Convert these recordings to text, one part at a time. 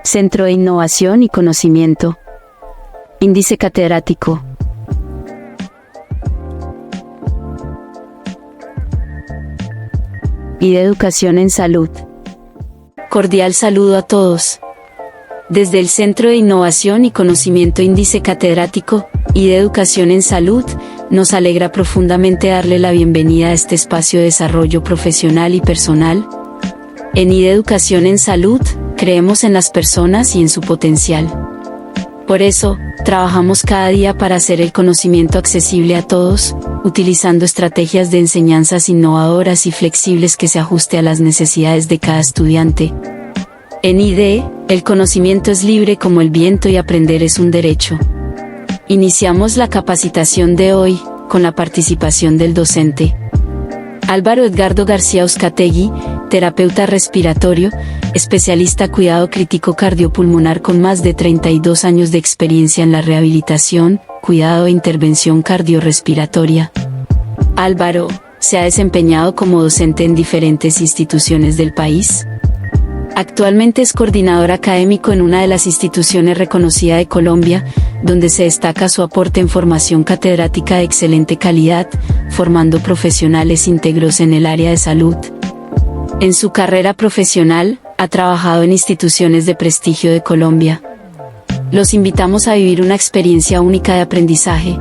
Centro de Innovación y Conocimiento. Índice catedrático. Y de Educación en Salud. Cordial saludo a todos. Desde el Centro de Innovación y Conocimiento Índice Catedrático y de Educación en Salud, nos alegra profundamente darle la bienvenida a este espacio de desarrollo profesional y personal. En IDE Educación en Salud, creemos en las personas y en su potencial. Por eso, trabajamos cada día para hacer el conocimiento accesible a todos, utilizando estrategias de enseñanzas innovadoras y flexibles que se ajuste a las necesidades de cada estudiante. En IDE, el conocimiento es libre como el viento y aprender es un derecho. Iniciamos la capacitación de hoy, con la participación del docente Álvaro Edgardo García Uzcategui, terapeuta respiratorio, especialista cuidado crítico cardiopulmonar con más de 32 años de experiencia en la rehabilitación, cuidado e intervención cardiorrespiratoria. Álvaro se ha desempeñado como docente en diferentes instituciones del país. Actualmente es coordinador académico en una de las instituciones reconocidas de Colombia, donde se destaca su aporte en formación catedrática de excelente calidad, formando profesionales íntegros en el área de salud. En su carrera profesional, ha trabajado en instituciones de prestigio de Colombia. Los invitamos a vivir una experiencia única de aprendizaje.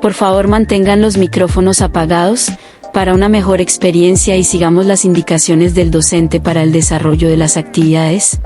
Por favor, mantengan los micrófonos apagados para una mejor experiencia y sigamos las indicaciones del docente para el desarrollo de las actividades.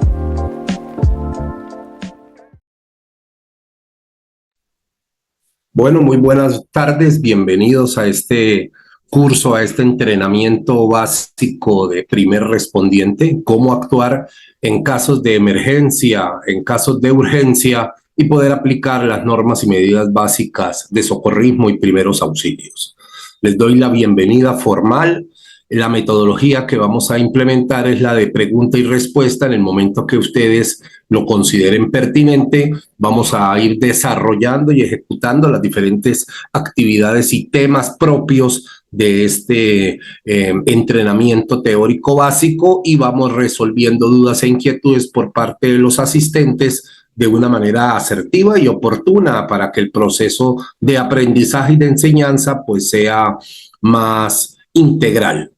Bueno, muy buenas tardes, bienvenidos a este curso, a este entrenamiento básico de primer respondiente, cómo actuar en casos de emergencia, en casos de urgencia y poder aplicar las normas y medidas básicas de socorrismo y primeros auxilios. Les doy la bienvenida formal. La metodología que vamos a implementar es la de pregunta y respuesta. En el momento que ustedes lo consideren pertinente, vamos a ir desarrollando y ejecutando las diferentes actividades y temas propios de este entrenamiento teórico básico y vamos resolviendo dudas e inquietudes por parte de los asistentes de una manera asertiva y oportuna para que el proceso de aprendizaje y de enseñanza pues sea más integral.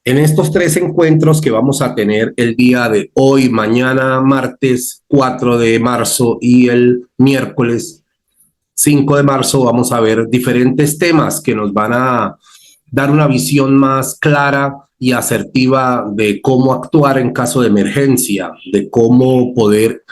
En estos 3 encuentros que vamos a tener el día de hoy, mañana, martes 4 de marzo y el miércoles 5 de marzo, vamos a ver diferentes temas que nos van a dar una visión más clara y asertiva de cómo actuar en caso de emergencia, de cómo poder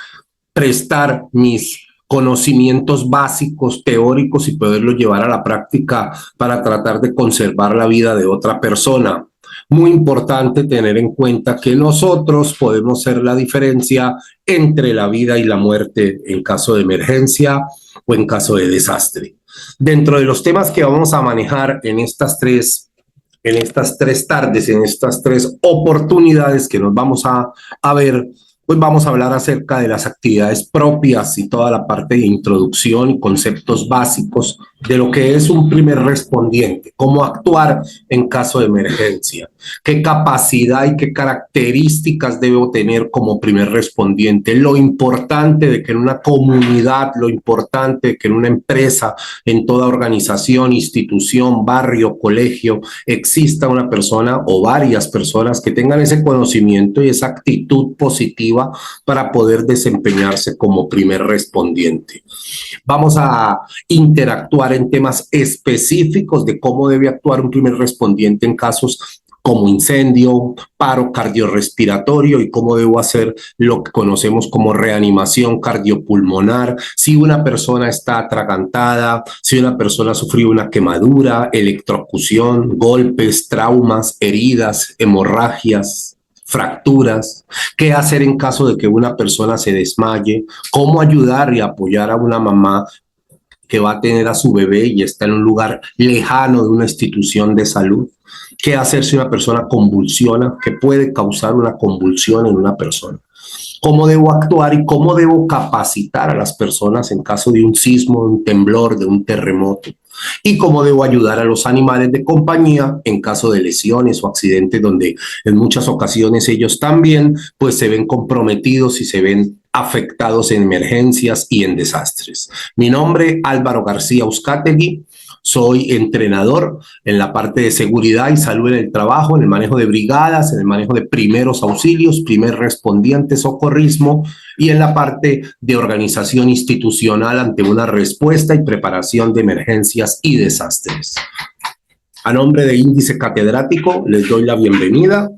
prestar mis conocimientos básicos, teóricos y poderlos llevar a la práctica para tratar de conservar la vida de otra persona. Muy importante tener en cuenta que nosotros podemos ser la diferencia entre la vida y la muerte en caso de emergencia o en caso de desastre. Dentro de los temas que vamos a manejar en estas tres tardes, en estas 3 oportunidades que nos vamos a ver, pues vamos a hablar acerca de las actividades propias y toda la parte de introducción y conceptos básicos de lo que es un primer respondiente, cómo actuar en caso de emergencia, qué capacidad y qué características debo tener como primer respondiente, lo importante de que en una comunidad, lo importante de que en una empresa, en toda organización, institución, barrio, colegio, exista una persona o varias personas que tengan ese conocimiento y esa actitud positiva para poder desempeñarse como primer respondiente. Vamos a interactuar en temas específicos de cómo debe actuar un primer respondiente en casos como incendio, paro cardiorrespiratorio y cómo debo hacer lo que conocemos como reanimación cardiopulmonar, si una persona está atragantada, si una persona sufrió una quemadura, electrocución, golpes, traumas, heridas, hemorragias, fracturas, qué hacer en caso de que una persona se desmaye, cómo ayudar y apoyar a una mamá que va a tener a su bebé y está en un lugar lejano de una institución de salud, qué hacer si una persona convulsiona, qué puede causar una convulsión en una persona, cómo debo actuar y cómo debo capacitar a las personas en caso de un sismo, de un temblor, de un terremoto, y cómo debo ayudar a los animales de compañía en caso de lesiones o accidentes donde en muchas ocasiones ellos también pues se ven comprometidos y se ven afectados en emergencias y en desastres. Mi nombre, Álvaro García Uzcategui. Soy entrenador en la parte de seguridad y salud en el trabajo, en el manejo de brigadas, en el manejo de primeros auxilios, primer respondiente, socorrismo y en la parte de organización institucional ante una respuesta y preparación de emergencias y desastres. A nombre de Índice Catedrático, les doy la bienvenida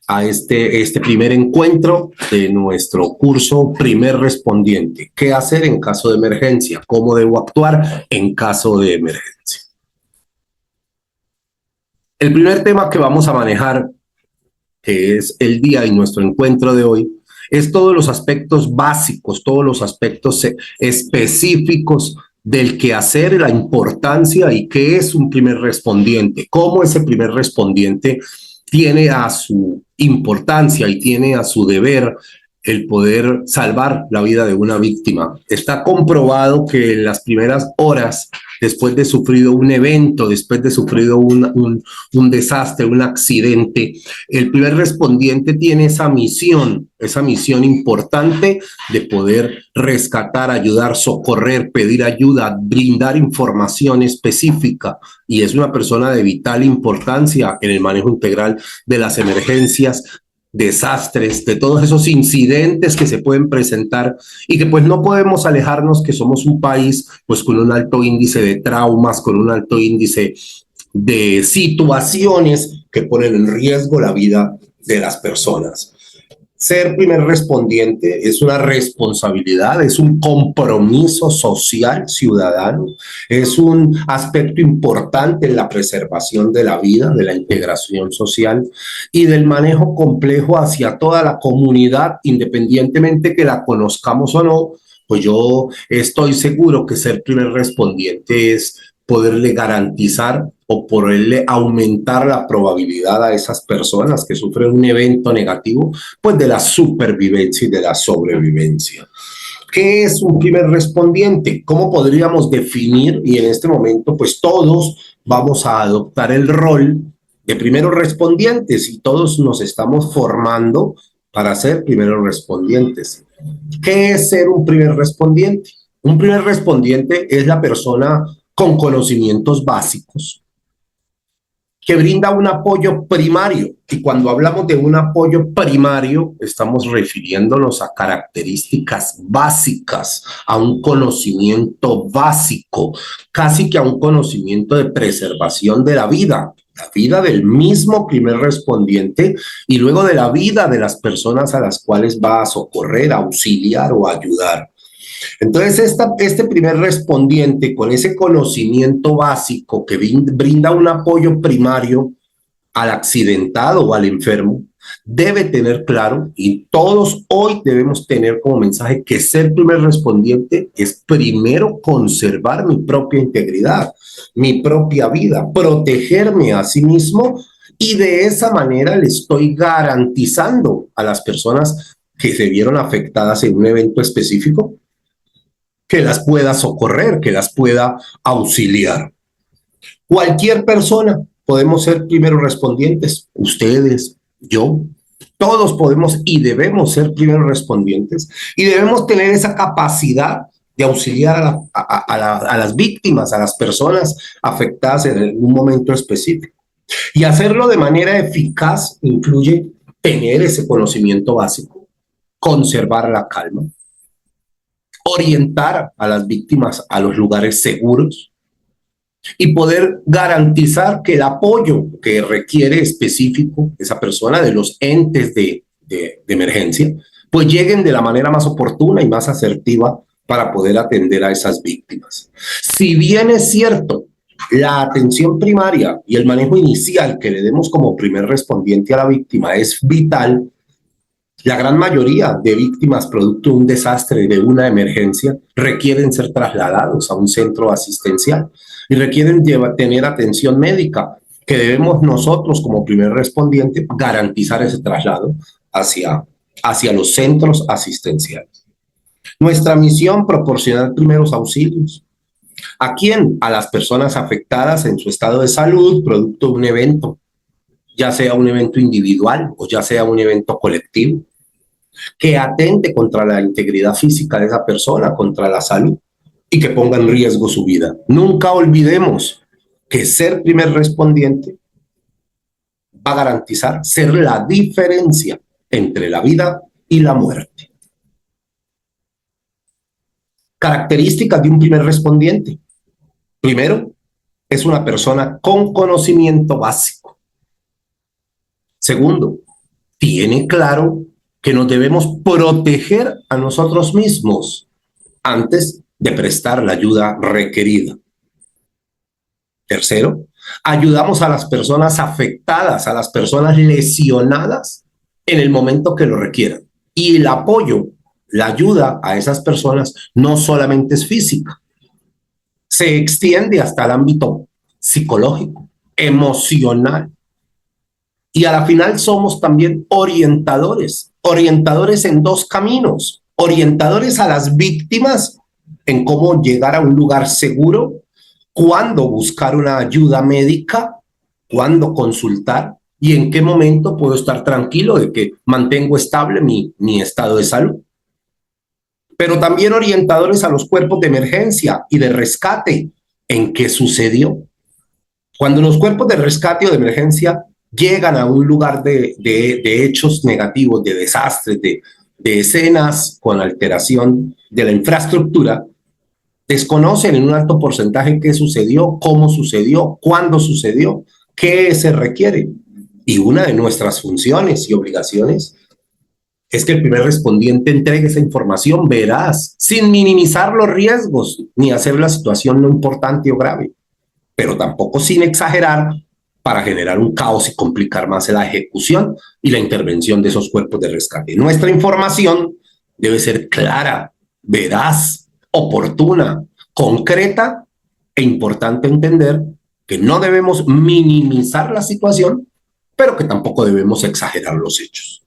a este primer encuentro de nuestro curso Primer Respondiente. ¿Qué hacer en caso de emergencia? ¿Cómo debo actuar en caso de emergencia? El primer tema que vamos a manejar, que es el día y nuestro encuentro de hoy, es todos los aspectos básicos, todos los aspectos específicos del quehacer, la importancia y qué es un primer respondiente, cómo ese primer respondiente tiene a su importancia y tiene a su deber el poder salvar la vida de una víctima. Está comprobado que en las primeras horas, después de sufrido un evento, después de sufrido un desastre, un accidente, el primer respondiente tiene esa misión importante de poder rescatar, ayudar, socorrer, pedir ayuda, brindar información específica, y es una persona de vital importancia en el manejo integral de las emergencias, desastres, de todos esos incidentes que se pueden presentar y que pues no podemos alejarnos que somos un país pues con un alto índice de traumas, con un alto índice de situaciones que ponen en riesgo la vida de las personas. Ser primer respondiente es una responsabilidad, es un compromiso social ciudadano, es un aspecto importante en la preservación de la vida, de la integración social y del manejo complejo hacia toda la comunidad, independientemente que la conozcamos o no. Pues yo estoy seguro que ser primer respondiente es poderle garantizar o poderle aumentar la probabilidad a esas personas que sufren un evento negativo, pues de la supervivencia y de la sobrevivencia. ¿Qué es un primer respondiente? ¿Cómo podríamos definir? Y en este momento, pues todos vamos a adoptar el rol de primeros respondientes y todos nos estamos formando para ser primeros respondientes. ¿Qué es ser un primer respondiente? Un primer respondiente es la persona con conocimientos básicos, que brinda un apoyo primario. Y cuando hablamos de un apoyo primario, estamos refiriéndonos a características básicas, a un conocimiento básico, casi que a un conocimiento de preservación de la vida del mismo primer respondiente y luego de la vida de las personas a las cuales va a socorrer, auxiliar o ayudar. Entonces, este primer respondiente con ese conocimiento básico que brinda un apoyo primario al accidentado o al enfermo, debe tener claro, y todos hoy debemos tener como mensaje, que ser primer respondiente es primero conservar mi propia integridad, mi propia vida, protegerme a sí mismo, y de esa manera le estoy garantizando a las personas que se vieron afectadas en un evento específico que las pueda socorrer, que las pueda auxiliar. Cualquier persona podemos ser primeros respondientes, ustedes, yo, todos podemos y debemos ser primeros respondientes y debemos tener esa capacidad de auxiliar a las víctimas, a las personas afectadas en un momento específico. Y hacerlo de manera eficaz incluye tener ese conocimiento básico, conservar la calma, orientar a las víctimas a los lugares seguros y poder garantizar que el apoyo que requiere específico esa persona de los entes de emergencia, pues lleguen de la manera más oportuna y más asertiva para poder atender a esas víctimas. Si bien es cierto, la atención primaria y el manejo inicial que le demos como primer respondiente a la víctima es vital, la gran mayoría de víctimas producto de un desastre, de una emergencia, requieren ser trasladados a un centro asistencial y requieren tener atención médica, que debemos nosotros como primer respondiente garantizar ese traslado hacia los centros asistenciales. Nuestra misión, proporcionar primeros auxilios, ¿A quién? A las personas afectadas en su estado de salud, producto de un evento, ya sea un evento individual o ya sea un evento colectivo, que atente contra la integridad física de esa persona, contra la salud y que ponga en riesgo su vida. Nunca olvidemos que ser primer respondiente va a garantizar ser la diferencia entre la vida y la muerte. Características de un primer respondiente. Primero, es una persona con conocimiento básico. Segundo, tiene claro que nos debemos proteger a nosotros mismos antes de prestar la ayuda requerida. Tercero, ayudamos a las personas afectadas, a las personas lesionadas en el momento que lo requieran. Y el apoyo, la ayuda a esas personas no solamente es física, se extiende hasta el ámbito psicológico, emocional. Y a la final somos también orientadores, orientadores en dos caminos, orientadores a las víctimas en cómo llegar a un lugar seguro, cuándo buscar una ayuda médica, cuándo consultar y en qué momento puedo estar tranquilo de que mantengo estable mi estado de salud. Pero también orientadores a los cuerpos de emergencia y de rescate. ¿En qué sucedió? Cuando los cuerpos de rescate o de emergencia llegan a un lugar de hechos negativos, de desastres, de escenas con alteración de la infraestructura, desconocen en un alto porcentaje qué sucedió, cómo sucedió, cuándo sucedió, qué se requiere. Y una de nuestras funciones y obligaciones es que el primer respondiente entregue esa información veraz, sin minimizar los riesgos, ni hacer la situación no importante o grave, pero tampoco sin exagerar para generar un caos y complicar más la ejecución y la intervención de esos cuerpos de rescate. Nuestra información debe ser clara, veraz, oportuna, concreta e importante entender que no debemos minimizar la situación, pero que tampoco debemos exagerar los hechos.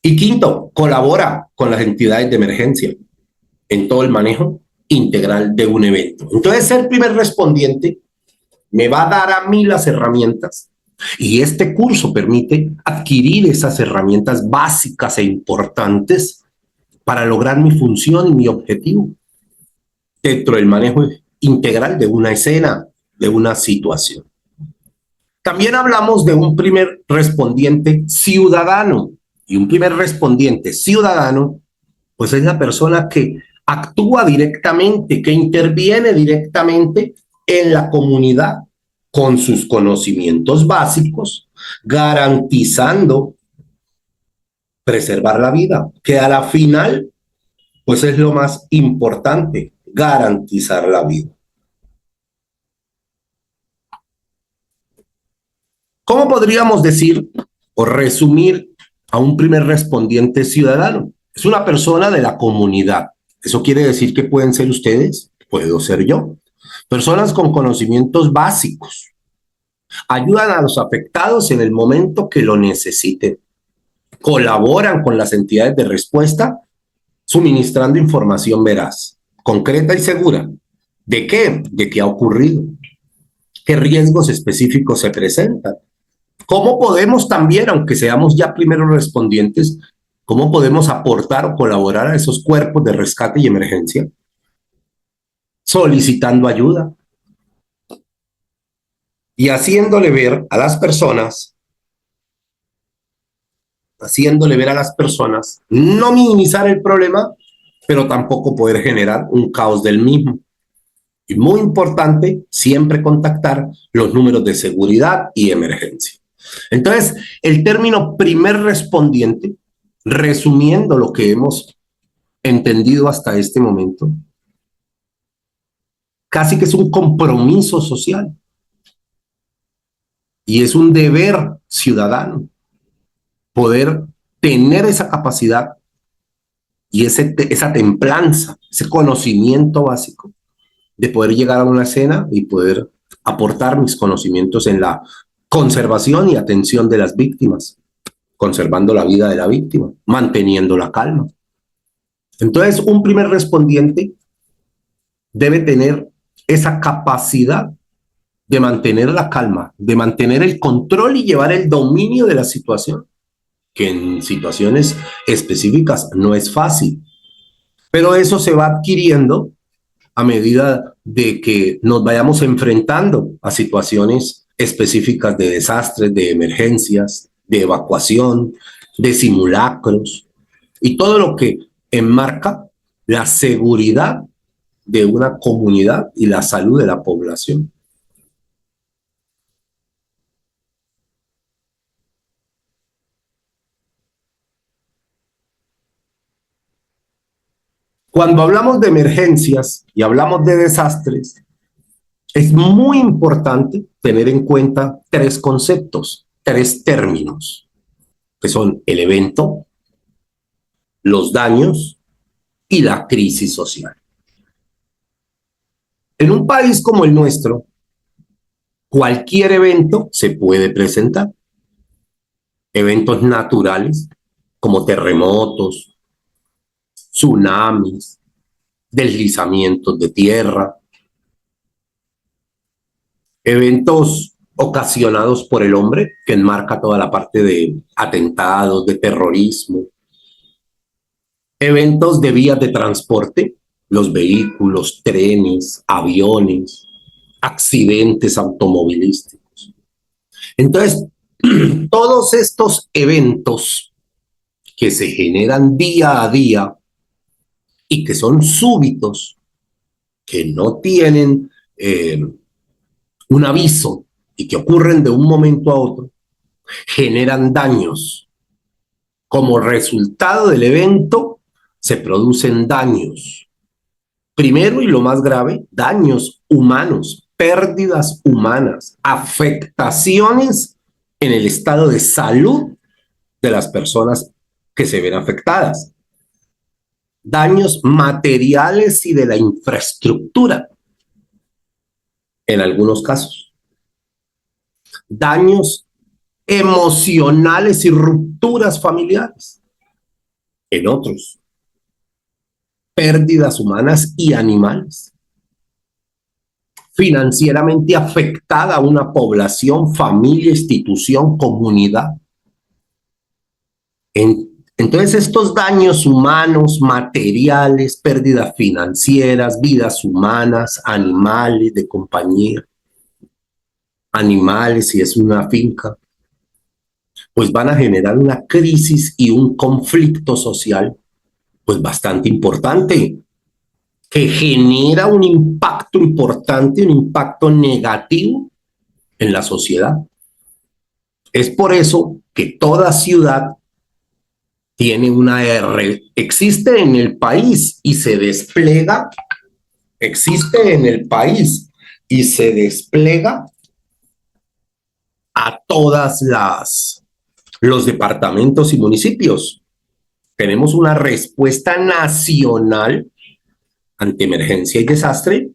Y quinto, colabora con las entidades de emergencia en todo el manejo integral de un evento. Entonces, ser primer respondiente me va a dar a mí las herramientas y este curso permite adquirir esas herramientas básicas e importantes para lograr mi función y mi objetivo dentro del manejo integral de una escena, de una situación. También hablamos de un primer respondiente ciudadano. Y un primer respondiente ciudadano, pues es la persona que actúa directamente, que interviene directamente en la comunidad con sus conocimientos básicos, garantizando preservar la vida, que a la final, pues es lo más importante, garantizar la vida. ¿Cómo podríamos decir o resumir a un primer respondiente ciudadano? Es una persona de la comunidad. ¿Eso quiere decir que pueden ser ustedes? Puedo ser yo. Personas con conocimientos básicos. Ayudan a los afectados en el momento que lo necesiten. Colaboran con las entidades de respuesta, suministrando información veraz, concreta y segura. ¿De qué? ¿De qué ha ocurrido? ¿Qué riesgos específicos se presentan? ¿Cómo podemos también, aunque seamos ya primeros respondientes, cómo podemos aportar o colaborar a esos cuerpos de rescate y emergencia? Solicitando ayuda y haciéndole ver a las personas, no minimizar el problema, pero tampoco poder generar un caos del mismo. Y muy importante, siempre contactar los números de seguridad y emergencia. Entonces, el término primer respondiente, resumiendo lo que hemos entendido hasta este momento, casi que es un compromiso social y es un deber ciudadano poder tener esa capacidad y esa templanza, ese conocimiento básico de poder llegar a una escena y poder aportar mis conocimientos en la conservación y atención de las víctimas, conservando la vida de la víctima, manteniendo la calma. Entonces, un primer respondiente debe tener esa capacidad de mantener la calma, de mantener el control y llevar el dominio de la situación, que en situaciones específicas no es fácil. Pero eso se va adquiriendo a medida de que nos vayamos enfrentando a situaciones específicas de desastres, de emergencias, de evacuación, de simulacros y todo lo que enmarca la seguridad de una comunidad y la salud de la población. Cuando hablamos de emergencias y hablamos de desastres, es muy importante tener en cuenta tres conceptos, tres términos, que son el evento, los daños y la crisis social. En un país como el nuestro, cualquier evento se puede presentar. Eventos naturales como terremotos, tsunamis, deslizamientos de tierra, eventos ocasionados por el hombre, que enmarca toda la parte de atentados, de terrorismo, eventos de vías de transporte, los vehículos, trenes, aviones, accidentes automovilísticos. Entonces, todos estos eventos que se generan día a día y que son súbitos, que no tienen un aviso y que ocurren de un momento a otro, generan daños. Como resultado del evento, se producen daños. Primero y lo más grave, daños humanos, pérdidas humanas, afectaciones en el estado de salud de las personas que se ven afectadas. Daños materiales y de la infraestructura, en algunos casos. Daños emocionales y rupturas familiares, en otros. Pérdidas humanas y animales. Financieramente afectada a una población, familia, institución, comunidad. Entonces estos daños humanos, materiales, pérdidas financieras, vidas humanas, animales de compañía, animales si es una finca, pues van a generar una crisis y un conflicto social pues bastante importante, que genera un impacto importante, un impacto negativo en la sociedad. Es por eso que toda ciudad tiene una R, existe en el país y se despliega, existe en el país y se despliega a todas los departamentos y municipios. Tenemos una respuesta nacional ante emergencia y desastre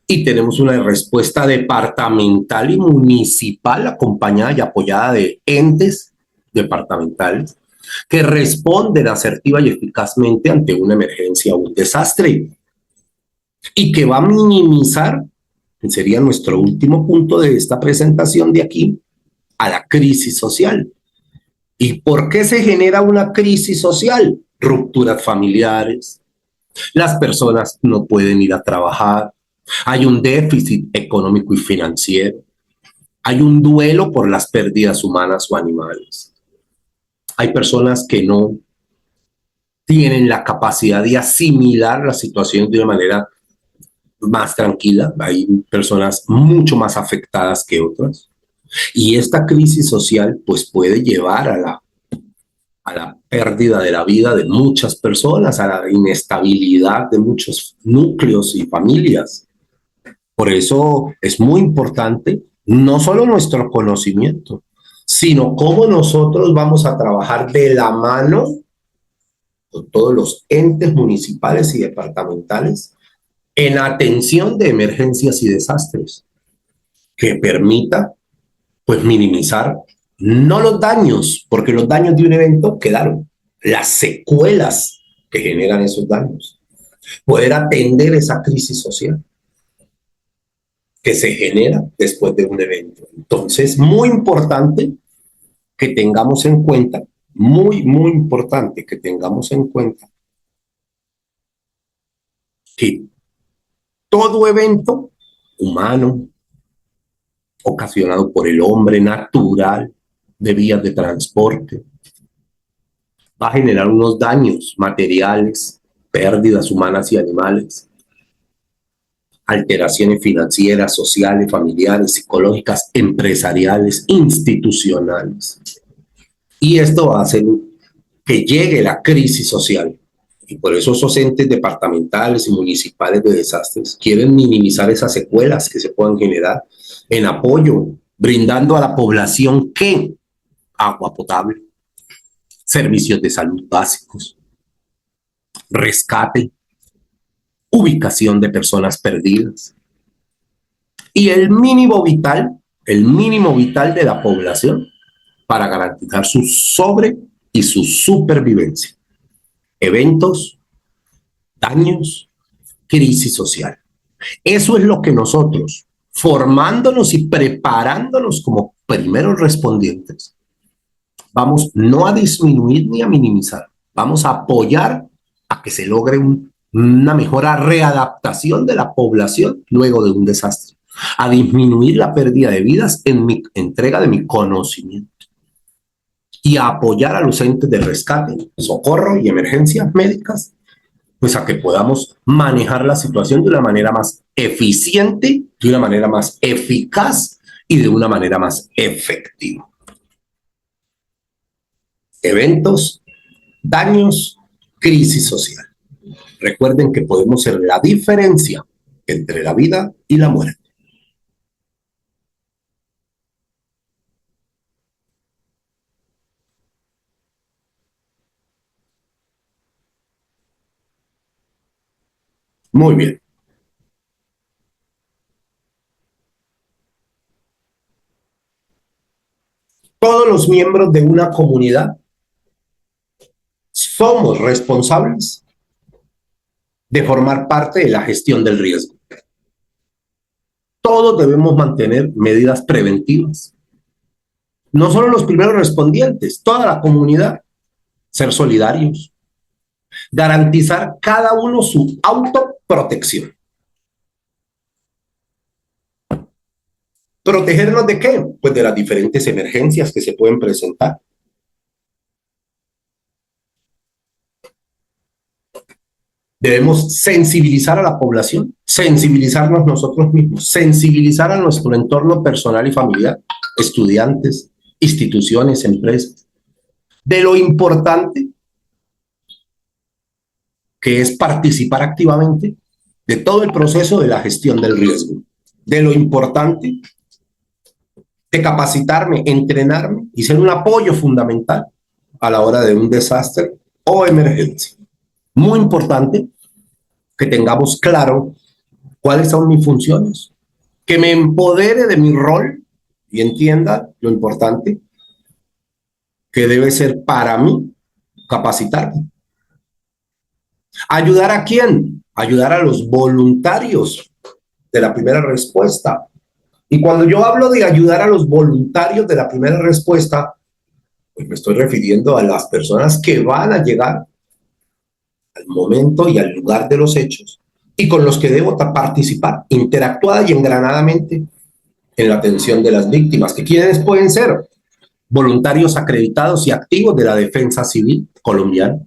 y tenemos una respuesta departamental y municipal acompañada y apoyada de entes departamentales que responden asertiva y eficazmente ante una emergencia o un desastre y que va a minimizar, sería nuestro último punto de esta presentación de aquí, a la crisis social. ¿Y por qué se genera una crisis social? Rupturas familiares, las personas no pueden ir a trabajar, hay un déficit económico y financiero, hay un duelo por las pérdidas humanas o animales. Hay personas que no tienen la capacidad de asimilar la situación de una manera más tranquila, hay personas mucho más afectadas que otras. Y esta crisis social pues puede llevar a la pérdida de la vida de muchas personas, a la inestabilidad de muchos núcleos y familias. Por eso es muy importante no solo nuestro conocimiento, sino cómo nosotros vamos a trabajar de la mano con todos los entes municipales y departamentales en atención de emergencias y desastres, que permita pues minimizar no los daños, porque los daños de un evento quedaron, las secuelas que generan esos daños. poder atender esa crisis social que se genera después de un evento. Entonces, muy importante que tengamos en cuenta, muy importante que tengamos en cuenta que todo evento humano ocasionado por el hombre natural de vías de transporte va a generar unos daños materiales, pérdidas humanas y animales, alteraciones financieras, sociales, familiares, psicológicas, empresariales, institucionales. Y esto va a hacer que llegue la crisis social. Y por eso esos entes departamentales y municipales de desastres quieren minimizar esas secuelas que se puedan generar en apoyo, brindando a la población ¿qué? Agua potable, servicios de salud básicos, rescate, ubicación de personas perdidas y el mínimo vital de la población para garantizar su sobre y su supervivencia. Eventos, daños, crisis social. Eso es lo que nosotros, formándonos y preparándonos como primeros respondientes, vamos no a disminuir ni a minimizar, vamos a apoyar a que se logre una mejora readaptación de la población luego de un desastre, a disminuir la pérdida de vidas en mi entrega de mi conocimiento y a apoyar a los entes de rescate, socorro y emergencias médicas, pues a que podamos manejar la situación de una manera más eficiente, de una manera más eficaz y de una manera más efectiva. Eventos, daños, crisis social. Recuerden que podemos ser la diferencia entre la vida y la muerte. Muy bien. Todos los miembros de una comunidad somos responsables de formar parte de la gestión del riesgo. Todos debemos mantener medidas preventivas. No solo los primeros respondientes, toda la comunidad, ser solidarios, garantizar cada uno su autoprotección. ¿Protegernos de qué? Pues de las diferentes emergencias que se pueden presentar. Debemos sensibilizar a la población, sensibilizarnos nosotros mismos, sensibilizar a nuestro entorno personal y familiar, estudiantes, instituciones, empresas, de lo importante que es participar activamente de todo el proceso de la gestión del riesgo, de lo importante de capacitarme, entrenarme y ser un apoyo fundamental a la hora de un desastre o emergencia. Muy importante que tengamos claro cuáles son mis funciones, que me empodere de mi rol y entienda lo importante que debe ser para mí capacitarme. ¿Ayudar a quién? Ayudar a los voluntarios de la primera respuesta. Y cuando yo hablo de ayudar a los voluntarios de la primera respuesta, pues me estoy refiriendo a las personas que van a llegar al momento y al lugar de los hechos y con los que debo participar interactuada y engranadamente en la atención de las víctimas, que quienes pueden ser voluntarios acreditados y activos de la defensa civil colombiana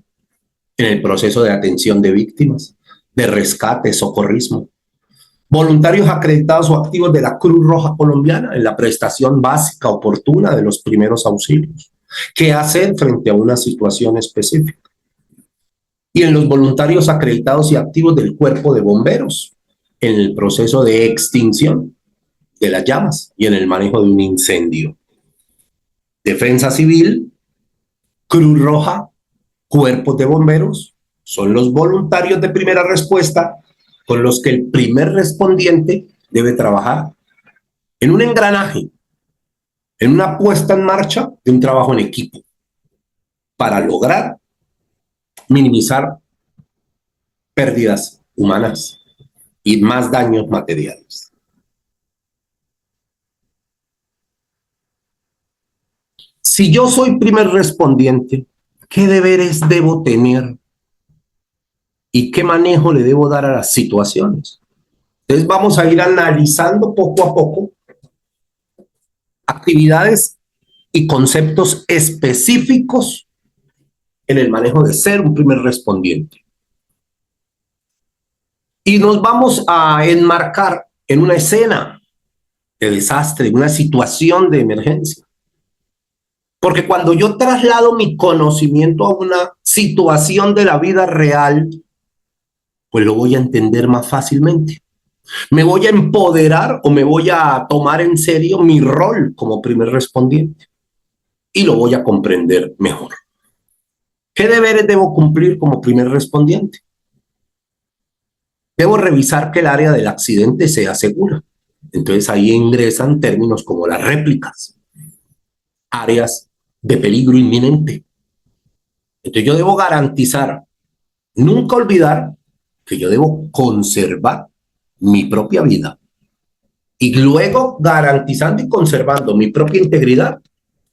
en el proceso de atención de víctimas, de rescate, socorrismo, voluntarios acreditados o activos de la Cruz Roja colombiana en la prestación básica oportuna de los primeros auxilios, qué hacer frente a una situación específica, y en los voluntarios acreditados y activos del Cuerpo de Bomberos en el proceso de extinción de las llamas y en el manejo de un incendio. Defensa Civil, Cruz Roja, Cuerpos de Bomberos son los voluntarios de primera respuesta con los que el primer respondiente debe trabajar en un engranaje, en una puesta en marcha de un trabajo en equipo para lograr minimizar pérdidas humanas y más daños materiales. Si yo soy primer respondiente, ¿qué deberes debo tener y qué manejo le debo dar a las situaciones? Entonces vamos a ir analizando poco a poco actividades y conceptos específicos en el manejo de ser un primer respondiente. Y nos vamos a enmarcar en una escena de desastre, en una situación de emergencia. Porque cuando yo traslado mi conocimiento a una situación de la vida real, pues lo voy a entender más fácilmente. Me voy a empoderar o me voy a tomar en serio mi rol como primer respondiente y lo voy a comprender mejor. ¿Qué deberes debo cumplir como primer respondiente? Debo revisar que el área del accidente sea segura. Entonces ahí ingresan términos como las réplicas, áreas de peligro inminente. Entonces yo debo garantizar, nunca olvidar que yo debo conservar mi propia vida. Y luego, garantizando y conservando mi propia integridad,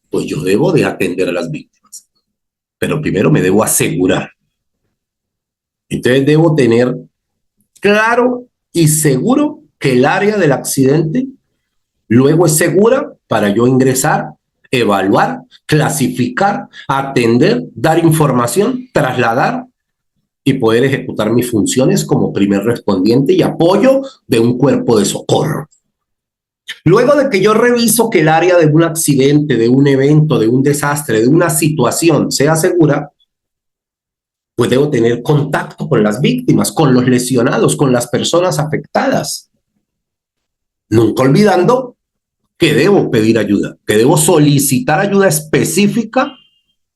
pues yo debo de atender a las víctimas. Pero primero me debo asegurar. Entonces debo tener claro y seguro que el área del accidente luego es segura para yo ingresar, evaluar, clasificar, atender, dar información, trasladar y poder ejecutar mis funciones como primer respondiente y apoyo de un cuerpo de socorro. Luego de que yo reviso que el área de un accidente, de un evento, de un desastre, de una situación sea segura, pues debo tener contacto con las víctimas, con los lesionados, con las personas afectadas. Nunca olvidando que debo pedir ayuda, que debo solicitar ayuda específica,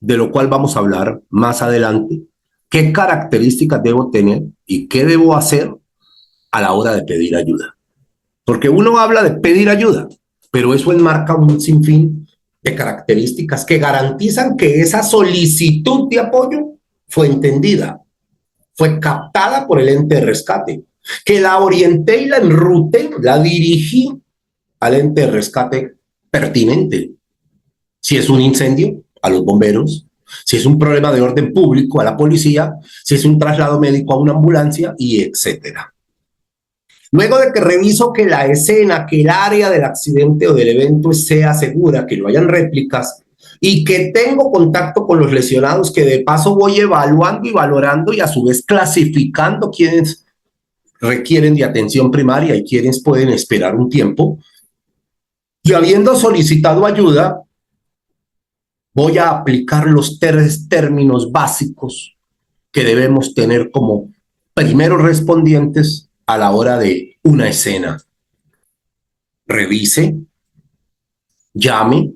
de lo cual vamos a hablar más adelante. ¿Qué características debo tener y qué debo hacer a la hora de pedir ayuda? Porque uno habla de pedir ayuda, pero eso enmarca un sinfín de características que garantizan que esa solicitud de apoyo fue entendida, fue captada por el ente de rescate, que la orienté y la enruté, la dirigí al ente de rescate pertinente. Si es un incendio, a los bomberos. Si es un problema de orden público, a la policía. Si es un traslado médico, a una ambulancia, y etcétera. Luego de que reviso que la escena, que el área del accidente o del evento sea segura, que no hayan réplicas, y que tengo contacto con los lesionados, que de paso voy evaluando y valorando y a su vez clasificando quienes requieren de atención primaria y quienes pueden esperar un tiempo. Y habiendo solicitado ayuda, voy a aplicar los tres términos básicos que debemos tener como primeros respondientes a la hora de una escena. Revise, llame,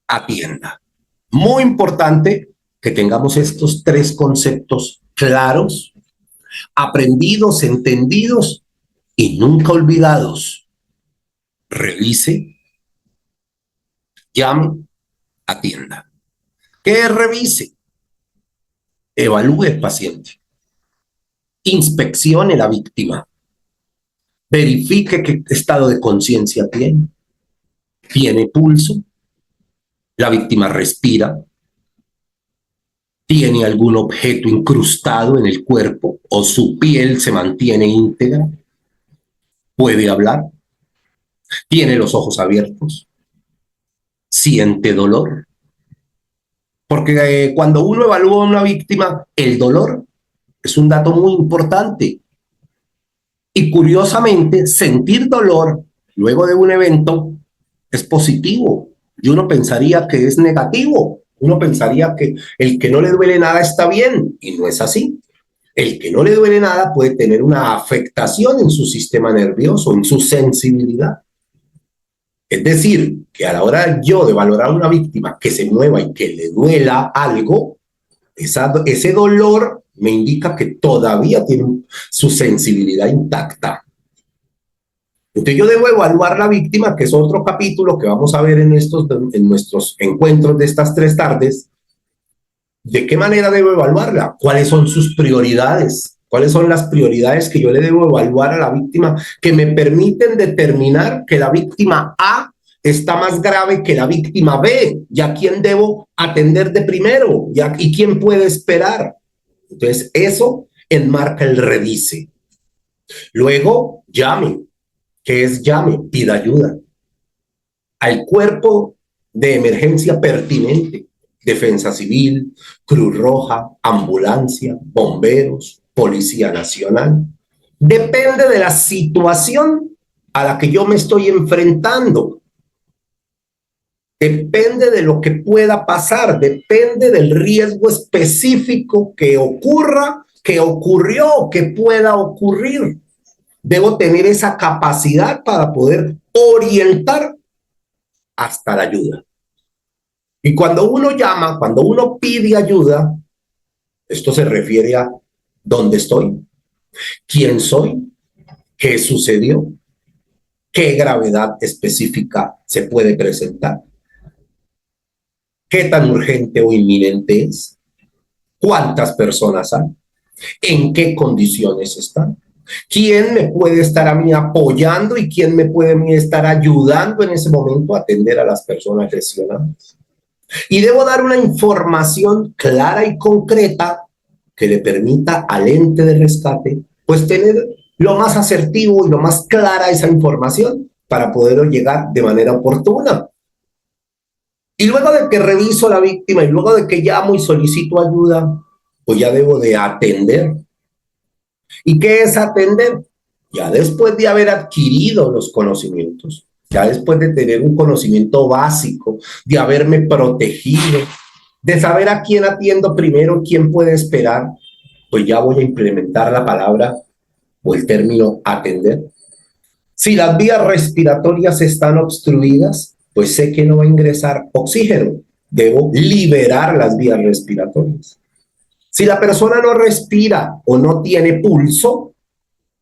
atienda. Muy importante que tengamos estos tres conceptos claros, aprendidos, entendidos y nunca olvidados. Revise, llame, atienda. ¿Qué revise? Evalúe el paciente. Inspeccione la víctima. Verifique qué estado de conciencia tiene. ¿Tiene pulso? ¿La víctima respira? ¿Tiene algún objeto incrustado en el cuerpo o su piel se mantiene íntegra? ¿Puede hablar? ¿Tiene los ojos abiertos? ¿Siente dolor? Porque cuando uno evalúa a una víctima, el dolor es un dato muy importante. Y curiosamente, sentir dolor luego de un evento es positivo. Y uno pensaría que es negativo. Uno pensaría que el que no le duele nada está bien. Y no es así. El que no le duele nada puede tener una afectación en su sistema nervioso, en su sensibilidad. Es decir, que a la hora yo de valorar a una víctima que se mueva y que le duela algo, ese dolor me indica que todavía tiene su sensibilidad intacta. Entonces yo debo evaluar la víctima, que es otro capítulo que vamos a ver en nuestros encuentros de estas 3 tardes. ¿De qué manera debo evaluarla? ¿Cuáles son sus prioridades? ¿Cuáles son las prioridades que yo le debo evaluar a la víctima que me permiten determinar que la víctima A está más grave que la víctima B? ¿Y a quién debo atender de primero? ¿Y quién puede esperar? Entonces, eso enmarca el revise. Luego, llame. ¿Qué es llame? Pida ayuda al cuerpo de emergencia pertinente: Defensa Civil, Cruz Roja, ambulancia, bomberos, Policía Nacional. Depende de la situación a la que yo me estoy enfrentando. Depende de lo que pueda pasar, depende del riesgo específico que ocurra, que ocurrió, que pueda ocurrir. Debo tener esa capacidad para poder orientar hasta la ayuda. Y cuando uno llama, cuando uno pide ayuda, esto se refiere a dónde estoy, quién soy, qué sucedió, qué gravedad específica se puede presentar, qué tan urgente o inminente es, cuántas personas hay, en qué condiciones están, quién me puede estar a mí apoyando y quién me puede estar ayudando en ese momento a atender a las personas lesionadas. Y debo dar una información clara y concreta que le permita al ente de rescate pues tener lo más asertivo y lo más clara esa información para poder llegar de manera oportuna. Y luego de que reviso a la víctima y luego de que llamo y solicito ayuda, pues ya debo de atender. ¿Y qué es atender? Ya después de haber adquirido los conocimientos, ya después de tener un conocimiento básico, de haberme protegido, de saber a quién atiendo primero, quién puede esperar, pues ya voy a implementar la palabra o el término atender. Si las vías respiratorias están obstruidas, pues sé que no va a ingresar oxígeno. Debo liberar las vías respiratorias. Si la persona no respira o no tiene pulso,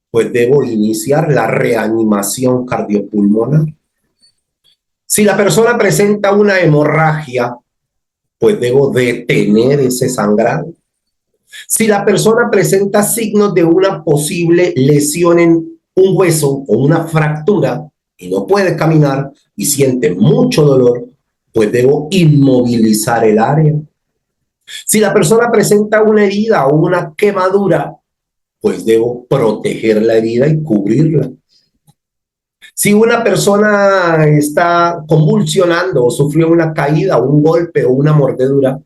pues debo iniciar la reanimación cardiopulmonar. Si la persona presenta una hemorragia, pues debo detener ese sangrado. Si la persona presenta signos de una posible lesión en un hueso o una fractura y no puede caminar y siente mucho dolor, pues debo inmovilizar el área. Si la persona presenta una herida o una quemadura, pues debo proteger la herida y cubrirla. Si una persona está convulsionando o sufrió una caída, un golpe o una mordedura,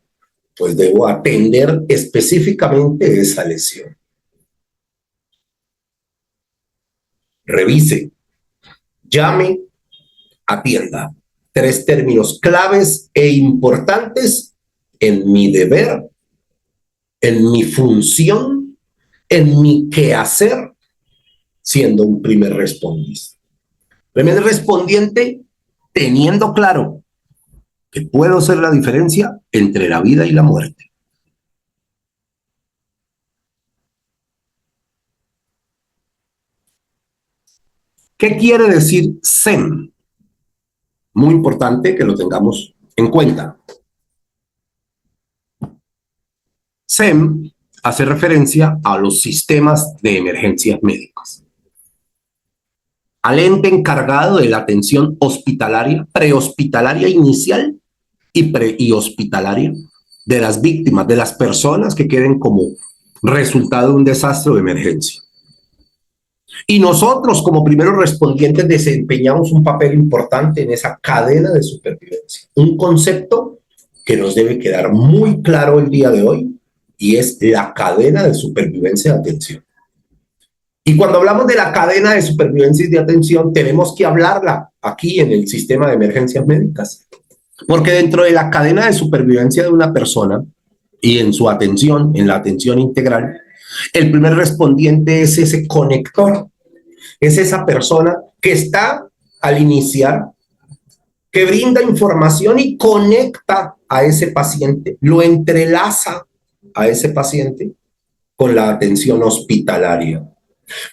pues debo atender específicamente esa lesión. Revise, llame, atienda. 3 términos claves e importantes en mi deber, en mi función, en mi quehacer, siendo un primer respondiente. Primer respondiente teniendo claro que puedo ser la diferencia entre la vida y la muerte. ¿Qué quiere decir SEM? Muy importante que lo tengamos en cuenta. SEM hace referencia a los sistemas de emergencias médicas, al ente encargado de la atención hospitalaria, prehospitalaria inicial y hospitalaria de las víctimas, de las personas que queden como resultado de un desastre o emergencia. Y nosotros, como primeros respondientes, desempeñamos un papel importante en esa cadena de supervivencia. Un concepto que nos debe quedar muy claro el día de hoy, y es la cadena de supervivencia de atención. Y cuando hablamos de la cadena de supervivencia y de atención, tenemos que hablarla aquí en el sistema de emergencias médicas. Porque dentro de la cadena de supervivencia de una persona y en su atención, en la atención integral, el primer respondiente es ese conector, es esa persona que está al iniciar, que brinda información y conecta a ese paciente, lo entrelaza a ese paciente con la atención hospitalaria.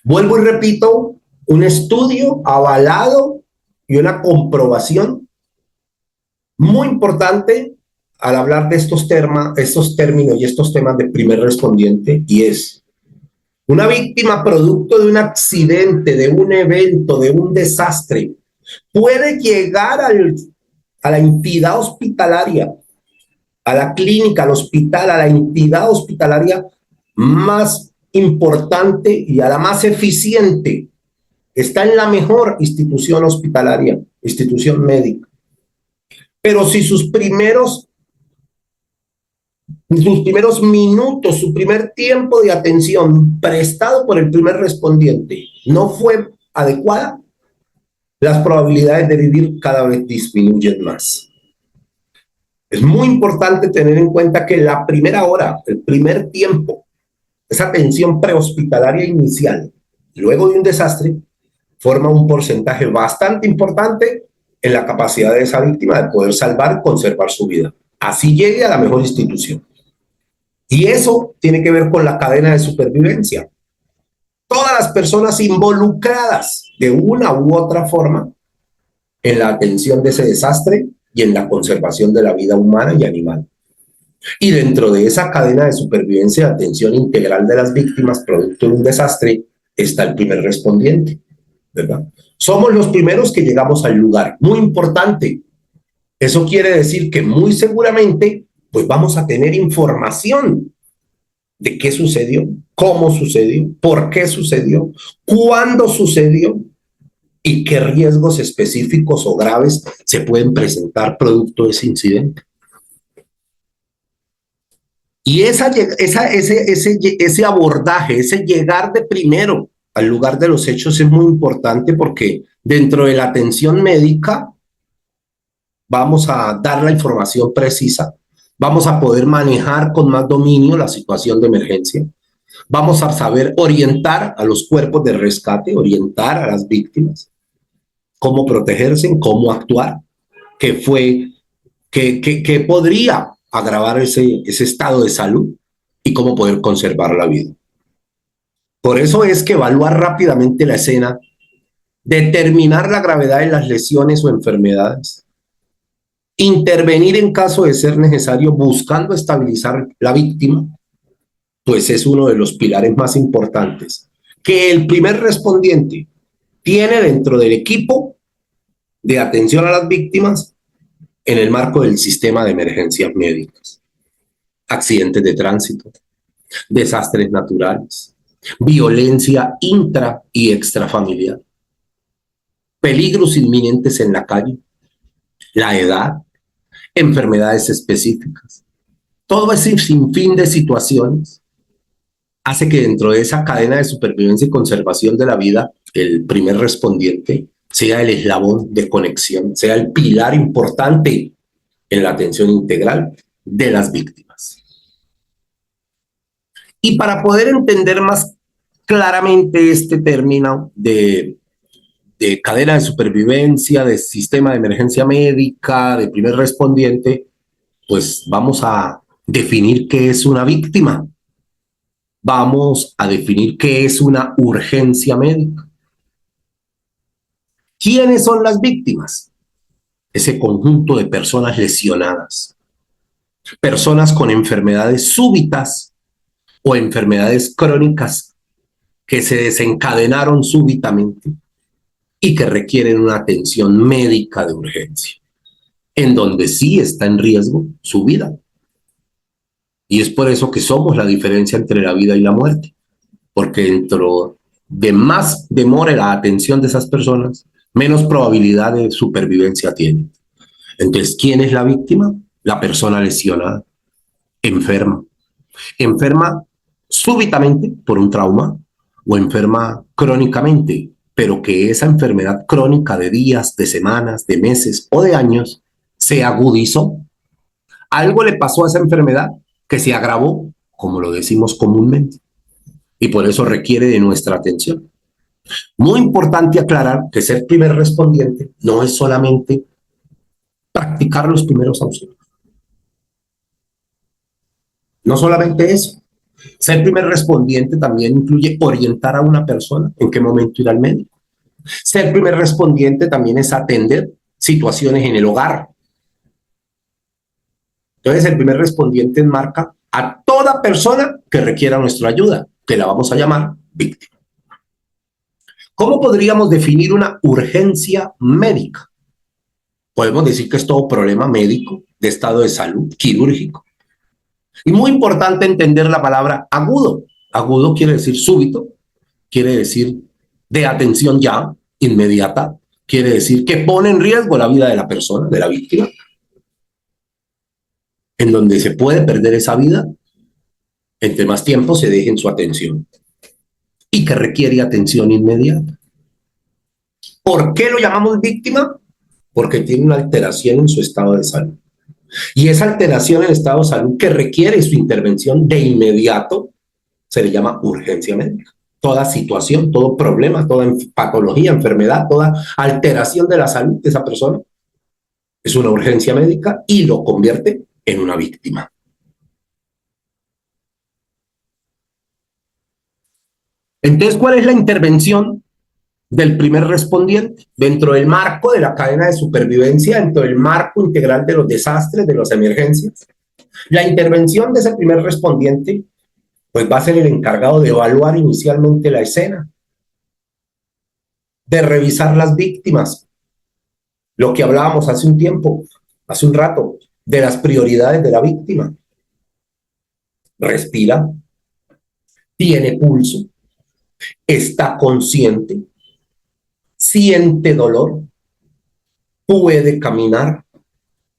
Vuelvo y repito, un estudio avalado y una comprobación muy importante al hablar de estos términos y estos temas de primer respondiente, y es Una víctima producto de un accidente, de un evento, de un desastre, puede llegar a la entidad hospitalaria, a la clínica, al hospital, a la entidad hospitalaria más importante y a la más eficiente. Está en la mejor institución hospitalaria, institución médica. Pero si sus primeros minutos, su primer tiempo de atención prestado por el primer respondiente no fue adecuada, las probabilidades de vivir cada vez disminuyen más. Es muy importante tener en cuenta que la primera hora, el primer tiempo, esa atención prehospitalaria inicial, luego de un desastre, forma un porcentaje bastante importante en la capacidad de esa víctima de poder salvar, conservar su vida. Así llegue a la mejor institución. Y eso tiene que ver con la cadena de supervivencia. Todas las personas involucradas de una u otra forma en la atención de ese desastre y en la conservación de la vida humana y animal. Y dentro de esa cadena de supervivencia y atención integral de las víctimas producto de un desastre está el primer respondiente, ¿verdad? Somos los primeros que llegamos al lugar. Muy importante. Eso quiere decir que muy seguramente pues vamos a tener información de qué sucedió, cómo sucedió, por qué sucedió, cuándo sucedió y qué riesgos específicos o graves se pueden presentar producto de ese incidente. Y ese abordaje, ese llegar de primero al lugar de los hechos es muy importante porque dentro de la atención médica vamos a dar la información precisa, vamos a poder manejar con más dominio la situación de emergencia, vamos a saber orientar a los cuerpos de rescate, orientar a las víctimas, cómo protegerse, cómo actuar, qué podría agravar ese estado de salud y cómo poder conservar la vida. Por eso es que evaluar rápidamente la escena, determinar la gravedad de las lesiones o enfermedades, intervenir en caso de ser necesario buscando estabilizar la víctima, pues es uno de los pilares más importantes que el primer respondiente tiene dentro del equipo de atención a las víctimas en el marco del sistema de emergencias médicas. Accidentes de tránsito, desastres naturales, violencia intra y extrafamiliar, peligros inminentes en la calle, la edad, enfermedades específicas. Todo ese sinfín de situaciones hace que dentro de esa cadena de supervivencia y conservación de la vida, el primer respondiente sea el eslabón de conexión, sea el pilar importante en la atención integral de las víctimas. Y para poder entender más claramente este término de cadena de supervivencia, de sistema de emergencia médica, de primer respondiente, pues vamos a definir qué es una víctima. Vamos a definir qué es una urgencia médica. ¿Quiénes son las víctimas? Ese conjunto de personas lesionadas, personas con enfermedades súbitas o enfermedades crónicas que se desencadenaron súbitamente y que requieren una atención médica de urgencia, en donde sí está en riesgo su vida. Y es por eso que somos la diferencia entre la vida y la muerte, porque dentro de más demore la atención de esas personas, menos probabilidad de supervivencia tienen. Entonces, ¿quién es la víctima? La persona lesionada, enferma. Enferma súbitamente por un trauma o enferma crónicamente, pero que esa enfermedad crónica de días, de semanas, de meses o de años se agudizó. Algo le pasó a esa enfermedad que se agravó, como lo decimos comúnmente, y por eso requiere de nuestra atención. Muy importante aclarar que ser primer respondiente no es solamente practicar los primeros auxilios. No solamente eso. Ser primer respondiente también incluye orientar a una persona en qué momento ir al médico. Ser primer respondiente también es atender situaciones en el hogar. Entonces, el primer respondiente enmarca a toda persona que requiera nuestra ayuda, que la vamos a llamar víctima. ¿Cómo podríamos definir una urgencia médica? Podemos decir que es todo problema médico, de estado de salud, quirúrgico. Y muy importante entender la palabra agudo. Agudo quiere decir súbito, quiere decir de atención ya, inmediata, quiere decir que pone en riesgo la vida de la persona, de la víctima, en donde se puede perder esa vida entre más tiempo se deje en su atención y que requiere atención inmediata. ¿Por qué lo llamamos víctima? Porque tiene una alteración en su estado de salud. Y esa alteración en el estado de salud que requiere su intervención de inmediato se le llama urgencia médica. Toda situación, todo problema, toda patología, enfermedad, toda alteración de la salud de esa persona es una urgencia médica y lo convierte en una víctima. Entonces, ¿cuál es la intervención del primer respondiente? Dentro del marco de la cadena de supervivencia, dentro del marco integral de los desastres, de las emergencias, la intervención de ese primer respondiente pues va a ser el encargado de evaluar inicialmente la escena, de revisar las víctimas, lo que hablábamos hace un tiempo, hace un rato, de las prioridades de la víctima. Respira, tiene pulso, está consciente, siente dolor, puede caminar,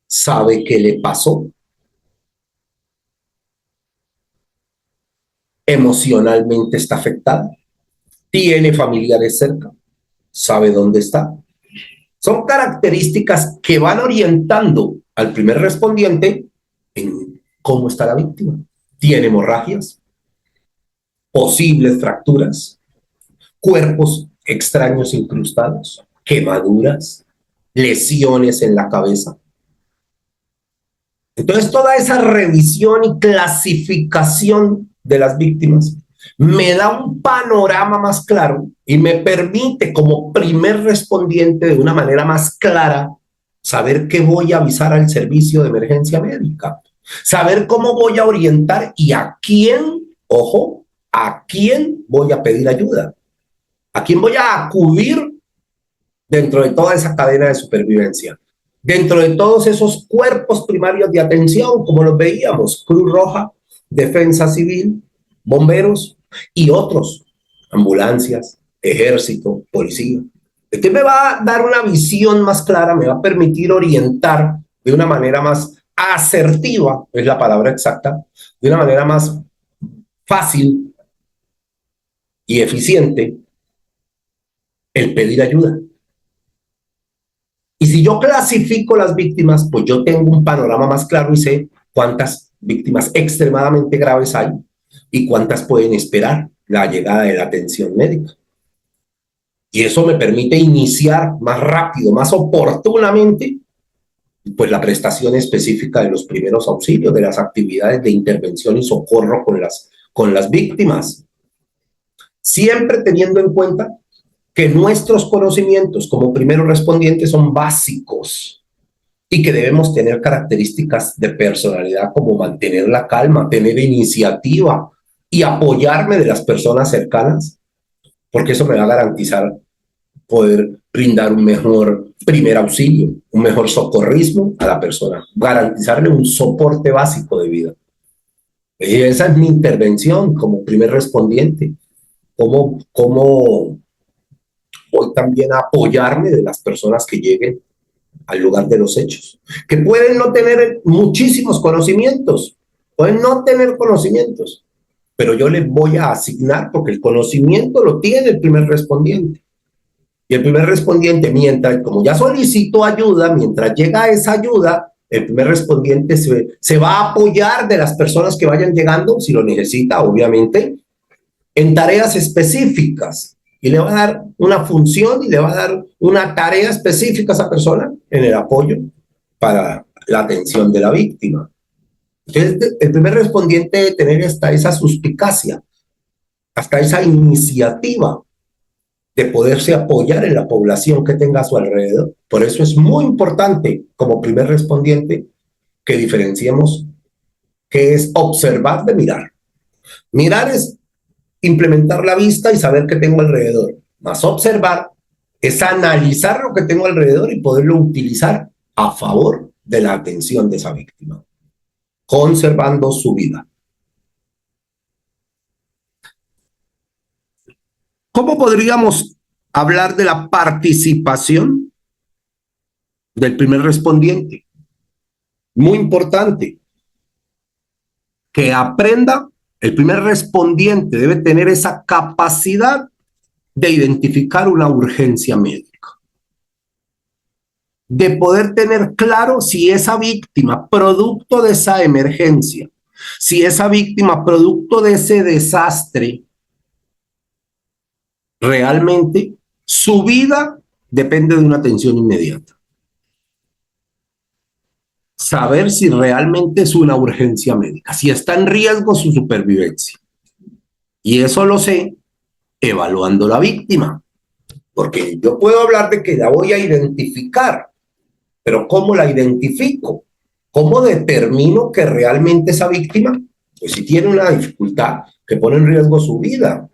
sabe qué le pasó, emocionalmente está afectada, tiene familiares cerca, sabe dónde está. Son características que van orientando al primer respondiente en cómo está la víctima. Tiene hemorragias, posibles fracturas, cuerpos extraños incrustados, quemaduras, lesiones en la cabeza. Entonces, toda esa revisión y clasificación de las víctimas me da un panorama más claro y me permite, como primer respondiente, de una manera más clara, saber qué voy a avisar al servicio de emergencia médica, saber cómo voy a orientar y a quién, ojo, a quién voy a pedir ayuda, a quién voy a acudir dentro de toda esa cadena de supervivencia, dentro de todos esos cuerpos primarios de atención, como los veíamos, Cruz Roja, Defensa Civil, bomberos y otros, ambulancias, ejército, policía. Este me va a dar una visión más clara, me va a permitir orientar de una manera más asertiva, es la palabra exacta, de una manera más fácil y eficiente el pedir ayuda. Y si yo clasifico las víctimas, pues yo tengo un panorama más claro y sé cuántas víctimas extremadamente graves hay y cuántas pueden esperar la llegada de la atención médica. Y eso me permite iniciar más rápido, más oportunamente, pues la prestación específica de los primeros auxilios, de las actividades de intervención y socorro con las víctimas. Siempre teniendo en cuenta que nuestros conocimientos como primeros respondientes son básicos y que debemos tener características de personalidad como mantener la calma, tener iniciativa y apoyarme de las personas cercanas, porque eso me va a garantizar poder brindar un mejor primer auxilio, un mejor socorrismo a la persona, garantizarle un soporte básico de vida. Y esa es mi intervención como primer respondiente, como voy también a apoyarme de las personas que lleguen al lugar de los hechos, que pueden no tener muchísimos conocimientos, pueden no tener conocimientos, pero yo les voy a asignar porque el conocimiento lo tiene el primer respondiente. Y el primer respondiente, mientras, como ya solicitó ayuda, mientras llega esa ayuda, el primer respondiente se va a apoyar de las personas que vayan llegando, si lo necesita, obviamente, en tareas específicas. Y le va a dar una función y le va a dar una tarea específica a esa persona en el apoyo para la atención de la víctima. Entonces, el primer respondiente debe tener hasta esa suspicacia, hasta esa iniciativa de poderse apoyar en la población que tenga a su alrededor. Por eso es muy importante, como primer respondiente, que diferenciemos qué es observar de mirar. Mirar es implementar la vista y saber qué tengo alrededor. Más observar es analizar lo que tengo alrededor y poderlo utilizar a favor de la atención de esa víctima, conservando su vida. ¿Cómo podríamos hablar de la participación del primer respondiente? Muy importante que aprenda. El primer respondiente debe tener esa capacidad de identificar una urgencia médica, de poder tener claro si esa víctima, producto de esa emergencia, si esa víctima, producto de ese desastre, realmente su vida depende de una atención inmediata. Saber si realmente es una urgencia médica, si está en riesgo su supervivencia. Y eso lo sé evaluando la víctima, porque yo puedo hablar de que la voy a identificar, pero ¿cómo la identifico? ¿Cómo determino que realmente esa víctima, pues si tiene una dificultad que pone en riesgo su vida?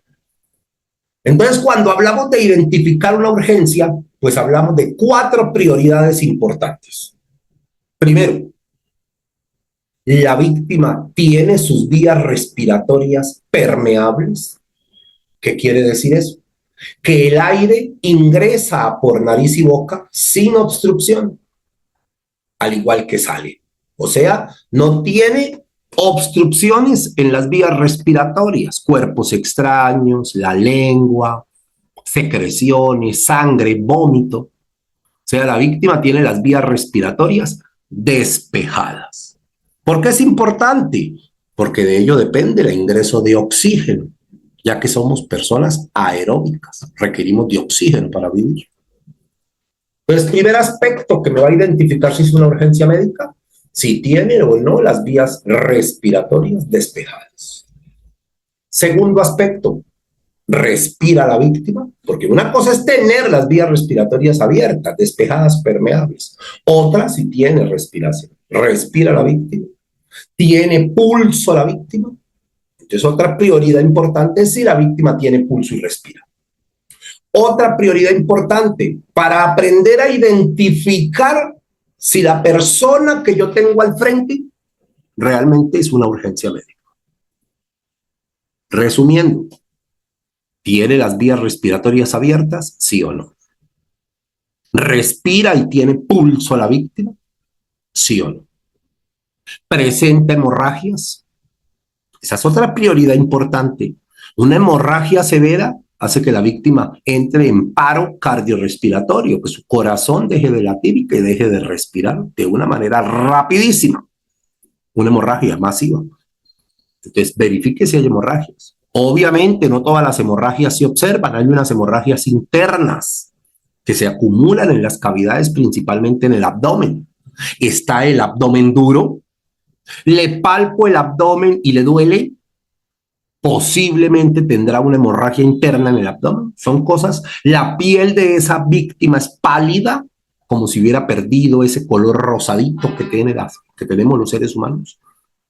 Entonces, cuando hablamos de identificar una urgencia, pues hablamos de 4 prioridades importantes. Primero, la víctima tiene sus vías respiratorias permeables. ¿Qué quiere decir eso? Que el aire ingresa por nariz y boca sin obstrucción, al igual que sale. O sea, no tiene obstrucciones en las vías respiratorias, cuerpos extraños, la lengua, secreciones, sangre, vómito. O sea, la víctima tiene las vías respiratorias despejadas. ¿Por qué es importante? Porque de ello depende el ingreso de oxígeno, ya que somos personas aeróbicas, requerimos de oxígeno para vivir. Entonces, primer aspecto que me va a identificar si es una urgencia médica, si tiene o no las vías respiratorias despejadas. Segundo aspecto, respira la víctima, porque una cosa es tener las vías respiratorias abiertas, despejadas, permeables. Otra, si tiene respiración, respira la víctima, tiene pulso la víctima. Entonces, otra prioridad importante es si la víctima tiene pulso y respira. Otra prioridad importante para aprender a identificar si la persona que yo tengo al frente realmente es una urgencia médica. Resumiendo, ¿tiene las vías respiratorias abiertas? ¿Sí o no? ¿Respira y tiene pulso la víctima? ¿Sí o no? ¿Presenta hemorragias? Esa es otra prioridad importante. Una hemorragia severa hace que la víctima entre en paro cardiorrespiratorio, que su corazón deje de latir y que deje de respirar de una manera rapidísima. Una hemorragia masiva. Entonces, verifique si hay hemorragias. Obviamente, no todas las hemorragias se observan. Hay unas hemorragias internas que se acumulan en las cavidades, principalmente en el abdomen. Está el abdomen duro. Le palpo el abdomen y le duele. Posiblemente tendrá una hemorragia interna en el abdomen. Son cosas, la piel de esa víctima es pálida, como si hubiera perdido ese color rosadito que tenemos los seres humanos.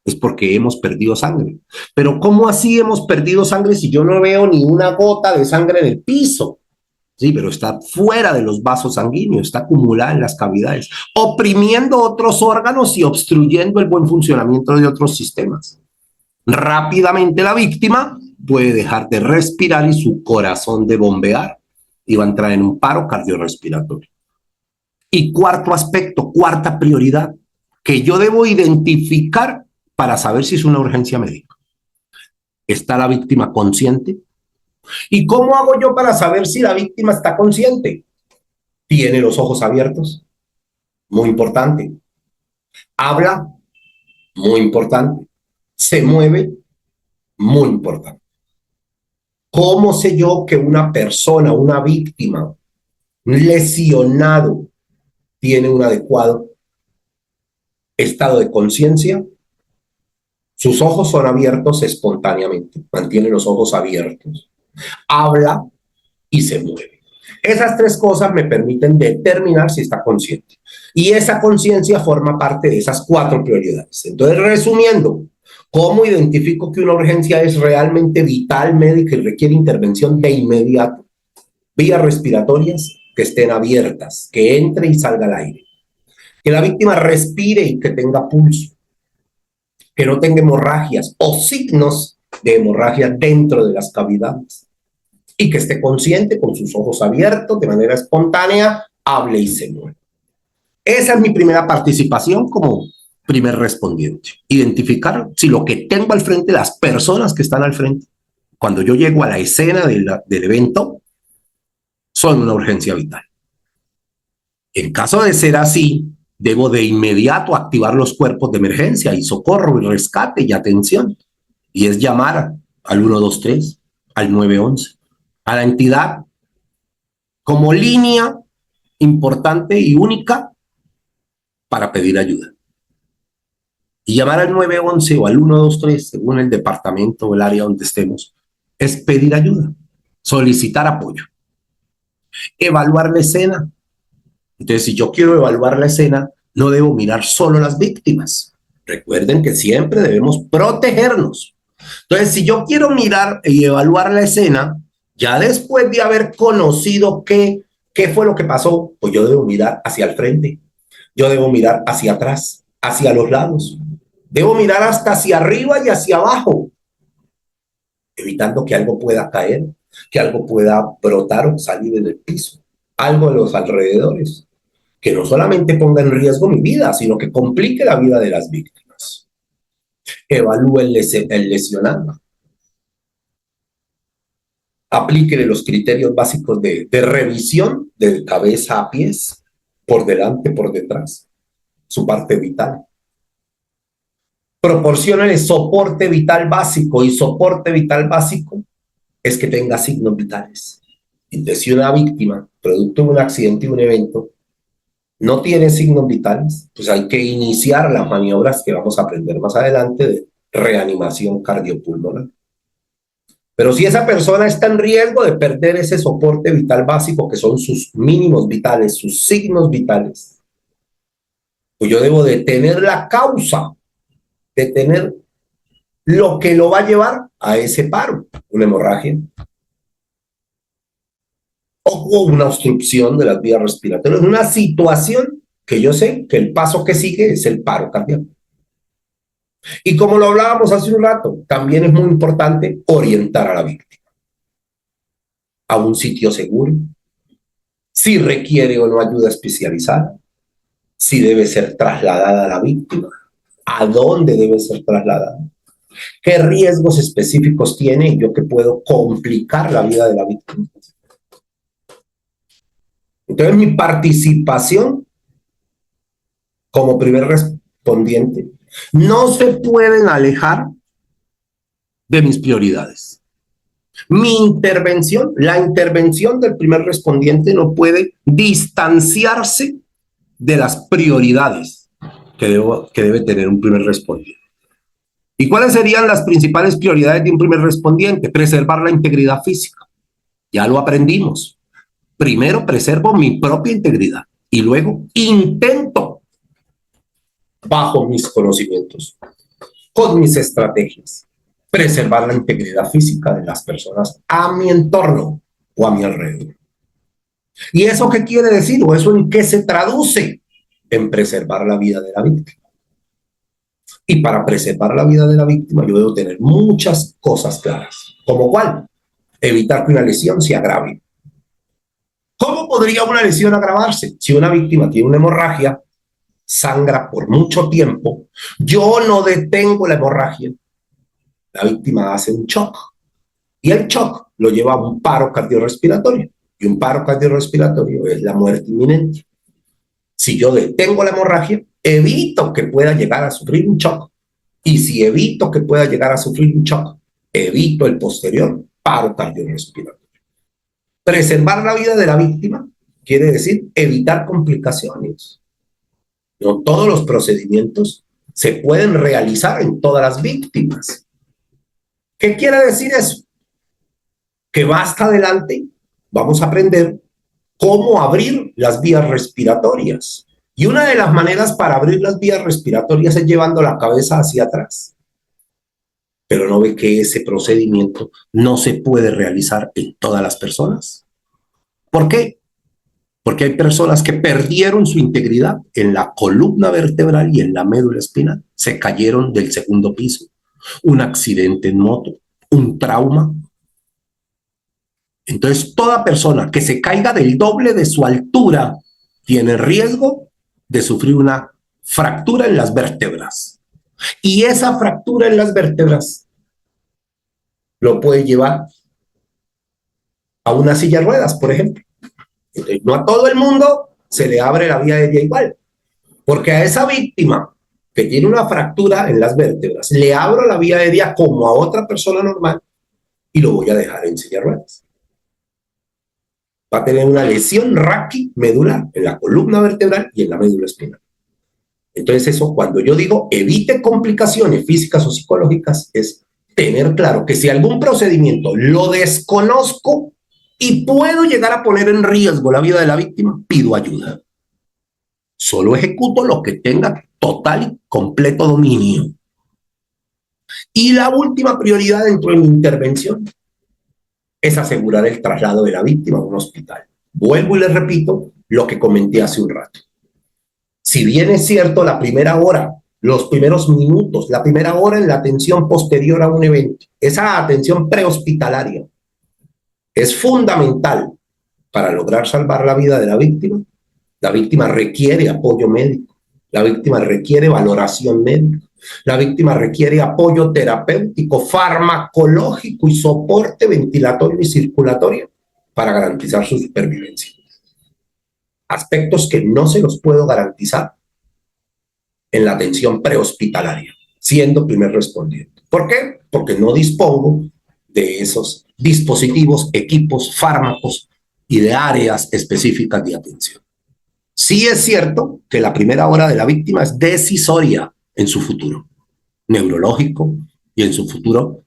Es porque hemos perdido sangre. Pero ¿cómo así hemos perdido sangre si yo no veo ni una gota de sangre en el piso? Sí, pero está fuera de los vasos sanguíneos, está acumulada en las cavidades, oprimiendo otros órganos y obstruyendo el buen funcionamiento de otros sistemas. Rápidamente la víctima puede dejar de respirar y su corazón de bombear y va a entrar en un paro cardiorrespiratorio. Y cuarto aspecto, cuarta prioridad, que yo debo identificar para saber si es una urgencia médica. ¿Está la víctima consciente? ¿Y cómo hago yo para saber si la víctima está consciente? ¿Tiene los ojos abiertos? Muy importante. ¿Habla? Muy importante. ¿Se mueve? Muy importante. ¿Cómo sé yo que una persona, una víctima, un lesionado, tiene un adecuado estado de conciencia? Sus ojos son abiertos espontáneamente, mantiene los ojos abiertos, habla y se mueve. Esas 3 cosas me permiten determinar si está consciente. Y esa conciencia forma parte de esas 4 prioridades. Entonces, resumiendo, ¿Cómo identifico que una urgencia es realmente vital médica y requiere intervención de inmediato? Vías respiratorias que estén abiertas, que entre y salga el aire, que la víctima respire y que tenga pulso, que no tenga hemorragias o signos de hemorragia dentro de las cavidades y que esté consciente con sus ojos abiertos de manera espontánea, hable y se mueva. Esa es mi primera participación como primer respondiente. Identificar si lo que tengo al frente, las personas que están al frente, cuando yo llego a la escena del evento, son una urgencia vital. En caso de ser así, debo de inmediato activar los cuerpos de emergencia y socorro y rescate y atención. Y es llamar al 123, al 911, a la entidad como línea importante y única para pedir ayuda. Y llamar al 911 o al 123, según el departamento o el área donde estemos, es pedir ayuda, solicitar apoyo, evaluar la escena. Entonces, si yo quiero evaluar la escena, no debo mirar solo las víctimas. Recuerden que siempre debemos protegernos. Entonces, si yo quiero mirar y evaluar la escena, ya después de haber conocido qué fue lo que pasó, pues yo debo mirar hacia el frente, yo debo mirar hacia atrás, hacia los lados, debo mirar hasta hacia arriba y hacia abajo, evitando que algo pueda caer, que algo pueda brotar o salir en el piso, algo en los alrededores, que no solamente ponga en riesgo mi vida, sino que complique la vida de las víctimas. Evalúe el lesionado. Aplíquele los criterios básicos de revisión de cabeza a pies, por delante, por detrás, su parte vital. Proporciónale soporte vital básico, y soporte vital básico es que tenga signos vitales. Entonces, si una víctima, producto de un accidente y un evento, no tiene signos vitales, pues hay que iniciar las maniobras que vamos a aprender más adelante de reanimación cardiopulmonar. Pero si esa persona está en riesgo de perder ese soporte vital básico, que son sus mínimos vitales, sus signos vitales, pues yo debo detener la causa, detener lo que lo va a llevar a ese paro, una hemorragia o una obstrucción de las vías respiratorias, una situación que yo sé que el paso que sigue es el paro cardíaco. Y como lo hablábamos hace un rato, también es muy importante orientar a la víctima a un sitio seguro, si requiere o no ayuda especializada, si debe ser trasladada a la víctima, a dónde debe ser trasladada, qué riesgos específicos tiene y yo que puedo complicar la vida de la víctima. Entonces, mi participación como primer respondiente no se pueden alejar de mis prioridades. Mi intervención, la intervención del primer respondiente no puede distanciarse de las prioridades que debe tener un primer respondiente. ¿Y cuáles serían las principales prioridades de un primer respondiente? Preservar la integridad física. Ya lo aprendimos. Primero preservo mi propia integridad y luego intento, bajo mis conocimientos, con mis estrategias, preservar la integridad física de las personas a mi entorno o a mi alrededor. ¿Y eso qué quiere decir? ¿O eso en qué se traduce? En preservar la vida de la víctima. Y para preservar la vida de la víctima yo debo tener muchas cosas claras. ¿Como cuál? Evitar que una lesión se agrave. ¿Cómo podría una lesión agravarse? Si una víctima tiene una hemorragia, sangra por mucho tiempo, yo no detengo la hemorragia, la víctima hace un shock y el shock lo lleva a un paro cardiorrespiratorio y un paro cardiorrespiratorio es la muerte inminente. Si yo detengo la hemorragia, evito que pueda llegar a sufrir un shock, y si evito que pueda llegar a sufrir un shock, evito el posterior paro cardiorrespiratorio. Preservar la vida de la víctima quiere decir evitar complicaciones. No todos los procedimientos se pueden realizar en todas las víctimas. ¿Qué quiere decir eso? Que más adelante vamos a aprender cómo abrir las vías respiratorias. Y una de las maneras para abrir las vías respiratorias es llevando la cabeza hacia atrás. pero no ve que ese procedimiento no se puede realizar en todas las personas. ¿Por qué? Porque hay personas que perdieron su integridad en la columna vertebral y en la médula espinal. Se cayeron del segundo piso. Un accidente en moto, un trauma. Entonces, toda persona que se caiga del doble de su altura tiene riesgo de sufrir una fractura en las vértebras. Y esa fractura en las vértebras lo puede llevar a una silla de ruedas, por ejemplo. Entonces, no a todo el mundo se le abre la vía aérea igual, porque a esa víctima que tiene una fractura en las vértebras, le abro la vía aérea como a otra persona normal y lo voy a dejar en silla de ruedas. Va a tener una lesión raquimedular en la columna vertebral y en la médula espinal. Entonces eso, cuando yo digo evite complicaciones físicas o psicológicas, es tener claro que si algún procedimiento lo desconozco y puedo llegar a poner en riesgo la vida de la víctima, pido ayuda. Solo ejecuto lo que tenga total y completo dominio. Y la última prioridad dentro de mi intervención es asegurar el traslado de la víctima a un hospital. Vuelvo y les repito lo que comenté hace un rato. Si bien es cierto, la primera hora, los primeros minutos, la primera hora en la atención posterior a un evento, esa atención prehospitalaria es fundamental para lograr salvar la vida de la víctima. La víctima requiere apoyo médico, la víctima requiere valoración médica, la víctima requiere apoyo terapéutico, farmacológico y soporte ventilatorio y circulatorio para garantizar su supervivencia. Aspectos que no se los puedo garantizar en la atención prehospitalaria, siendo primer respondiente. ¿Por qué? Porque no dispongo de esos dispositivos, equipos, fármacos y de áreas específicas de atención. Sí es cierto que la primera hora de la víctima es decisoria en su futuro neurológico y en su futuro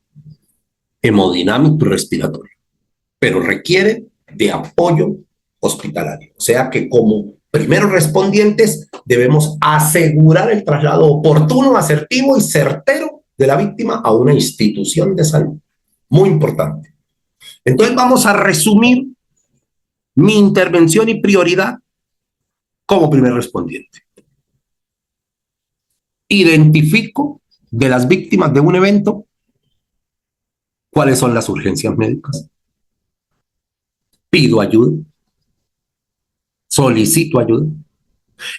hemodinámico y respiratorio, pero requiere de apoyo hospitalario. O sea que como primeros respondientes debemos asegurar el traslado oportuno, asertivo y certero de la víctima a una institución de salud. Muy importante. Entonces vamos a resumir mi intervención y prioridad como primer respondiente. Identifico de las víctimas de un evento cuáles son las urgencias médicas. Pido ayuda. Solicito ayuda.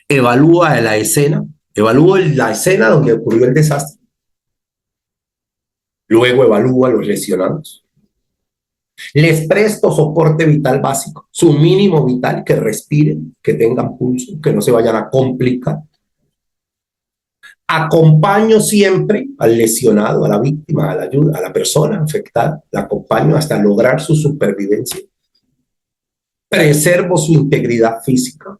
Evalúo la escena donde ocurrió el desastre. Luego evalúo a los lesionados. Les presto soporte vital básico, su mínimo vital, que respiren, que tengan pulso, que no se vayan a complicar. Acompaño siempre al lesionado, a la víctima, a la persona afectada, la acompaño hasta lograr su supervivencia. Preservo su integridad física.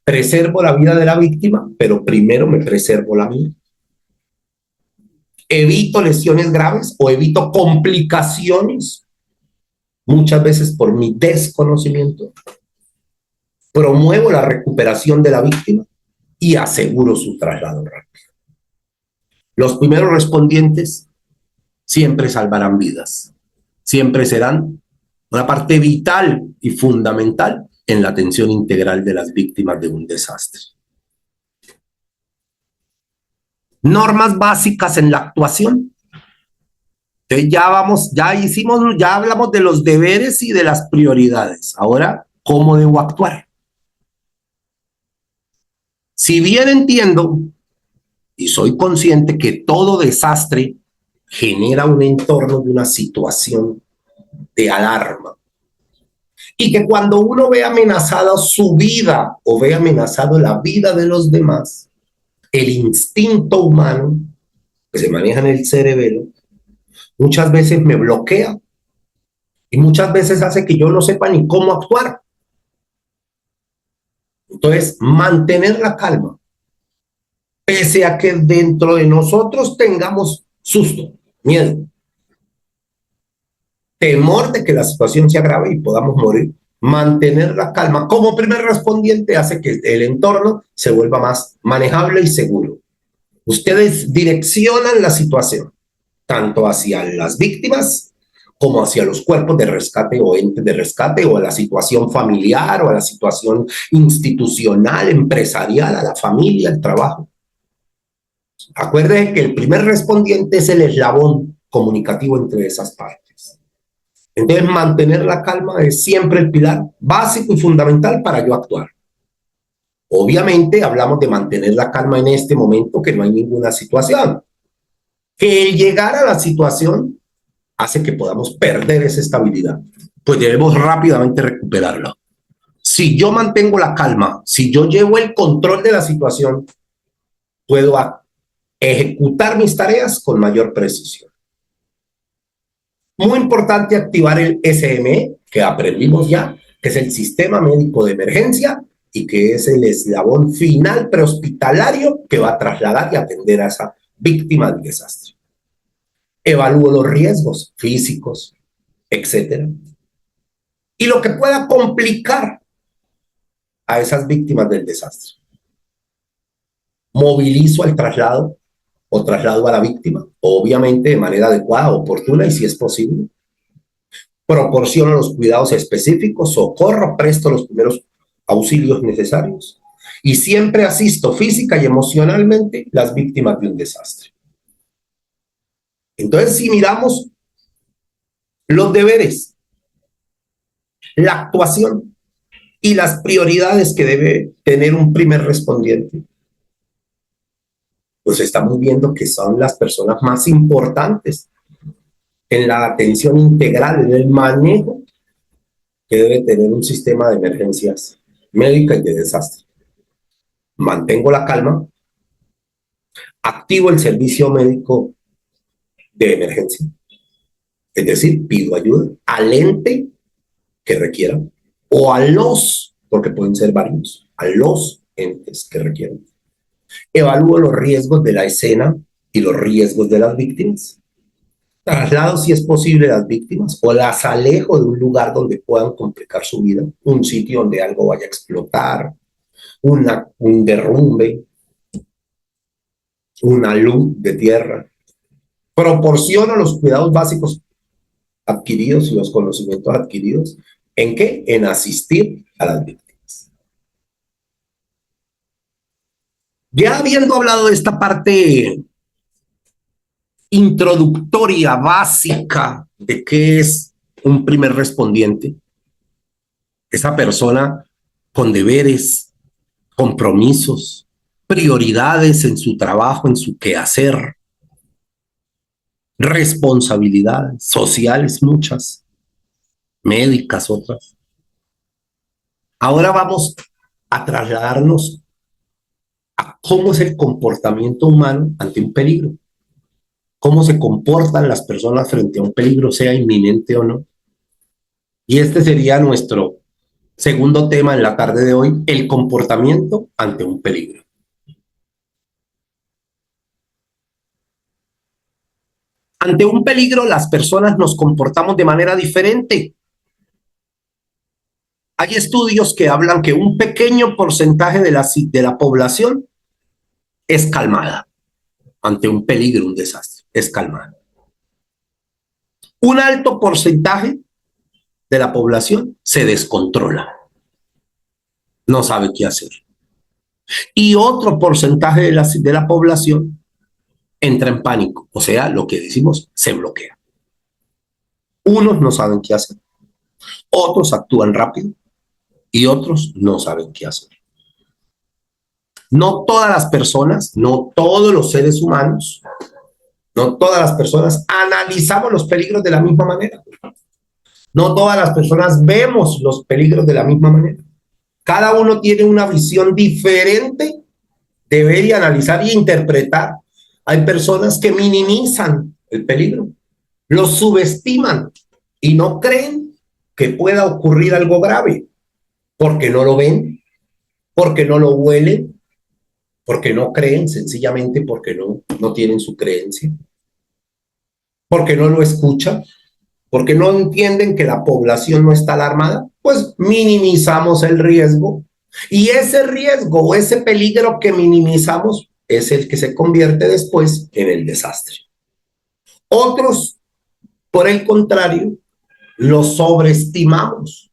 Preservo la vida de la víctima, pero primero me preservo la mía. Evito lesiones graves o evito complicaciones, muchas veces por mi desconocimiento. Promuevo la recuperación de la víctima y aseguro su traslado rápido. Los primeros respondientes siempre salvarán vidas, siempre serán una parte vital y fundamental en la atención integral de las víctimas de un desastre. Normas básicas en la actuación. Entonces ya hablamos de los deberes y de las prioridades. Ahora, ¿cómo debo actuar? Si bien entiendo y soy consciente que todo desastre genera un entorno de una situación de alarma, y que cuando uno ve amenazada su vida o ve amenazado la vida de los demás, el instinto humano que se maneja en el cerebelo muchas veces me bloquea y muchas veces hace que yo no sepa ni cómo actuar. Entonces, mantener la calma, pese a que dentro de nosotros tengamos susto, miedo, temor de que la situación se agrave y podamos morir, mantener la calma como primer respondiente hace que el entorno se vuelva más manejable y seguro. Ustedes direccionan la situación, tanto hacia las víctimas como hacia los cuerpos de rescate o entes de rescate, o a la situación familiar, o a la situación institucional, empresarial, a la familia, al trabajo. Acuérdense que el primer respondiente es el eslabón comunicativo entre esas partes. Entonces, mantener la calma es siempre el pilar básico y fundamental para yo actuar. Obviamente, hablamos de mantener la calma en este momento que no hay ninguna situación. Que el llegar a la situación hace que podamos perder esa estabilidad. Pues debemos rápidamente recuperarla. Si yo mantengo la calma, si yo llevo el control de la situación, puedo ejecutar mis tareas con mayor precisión. Muy importante activar el SME, que aprendimos ya, que es el Sistema Médico de Emergencia, y que es el eslabón final prehospitalario que va a trasladar y atender a esa víctima del desastre. Evalúo los riesgos físicos, etcétera, y lo que pueda complicar a esas víctimas del desastre. Movilizo al traslado o traslado a la víctima, obviamente de manera adecuada, oportuna y si es posible. Proporciono los cuidados específicos, socorro, presto los primeros auxilios necesarios y siempre asisto física y emocionalmente las víctimas de un desastre. Entonces, si miramos los deberes, la actuación y las prioridades que debe tener un primer respondiente, pues estamos viendo que son las personas más importantes en la atención integral, en el manejo que debe tener un sistema de emergencias médicas y de desastre. Mantengo la calma, activo el servicio médico de emergencia, es decir, pido ayuda al ente que requiera o a los, porque pueden ser varios, a los entes que requieran. Evalúo los riesgos de la escena y los riesgos de las víctimas. Traslado, si es posible, las víctimas o las alejo de un lugar donde puedan complicar su vida, un sitio donde algo vaya a explotar, un derrumbe, una luz de tierra. Proporciono los cuidados básicos adquiridos y los conocimientos adquiridos. ¿En qué? En asistir a las víctimas. Ya habiendo hablado de esta parte introductoria, básica, de qué es un primer respondiente, esa persona con deberes, compromisos, prioridades en su trabajo, en su quehacer, responsabilidades sociales, muchas, médicas, otras. Ahora vamos a trasladarnos a cómo es el comportamiento humano ante un peligro. Cómo se comportan las personas frente a un peligro, sea inminente o no. Y este sería nuestro segundo tema en la tarde de hoy, el comportamiento ante un peligro. Ante un peligro, las personas nos comportamos de manera diferente. Hay estudios que hablan que un pequeño porcentaje de la población es calmada ante un peligro, un desastre, es calmada. Un alto porcentaje de la población se descontrola, no sabe qué hacer. Y otro porcentaje de la población entra en pánico, o sea, lo que decimos, se bloquea. Unos no saben qué hacer, otros actúan rápido y otros no saben qué hacer. No todas las personas, no todos los seres humanos, no todas las personas analizamos los peligros de la misma manera. No todas las personas vemos los peligros de la misma manera. Cada uno tiene una visión diferente de ver y analizar y interpretar. Hay personas que minimizan el peligro, lo subestiman y no creen que pueda ocurrir algo grave, porque no lo ven, porque no lo huelen, porque no creen, sencillamente porque no tienen su creencia, porque no lo escuchan, porque no entienden que la población no está alarmada, pues minimizamos el riesgo. Y ese riesgo o ese peligro que minimizamos es el que se convierte después en el desastre. Otros, por el contrario, lo sobreestimamos,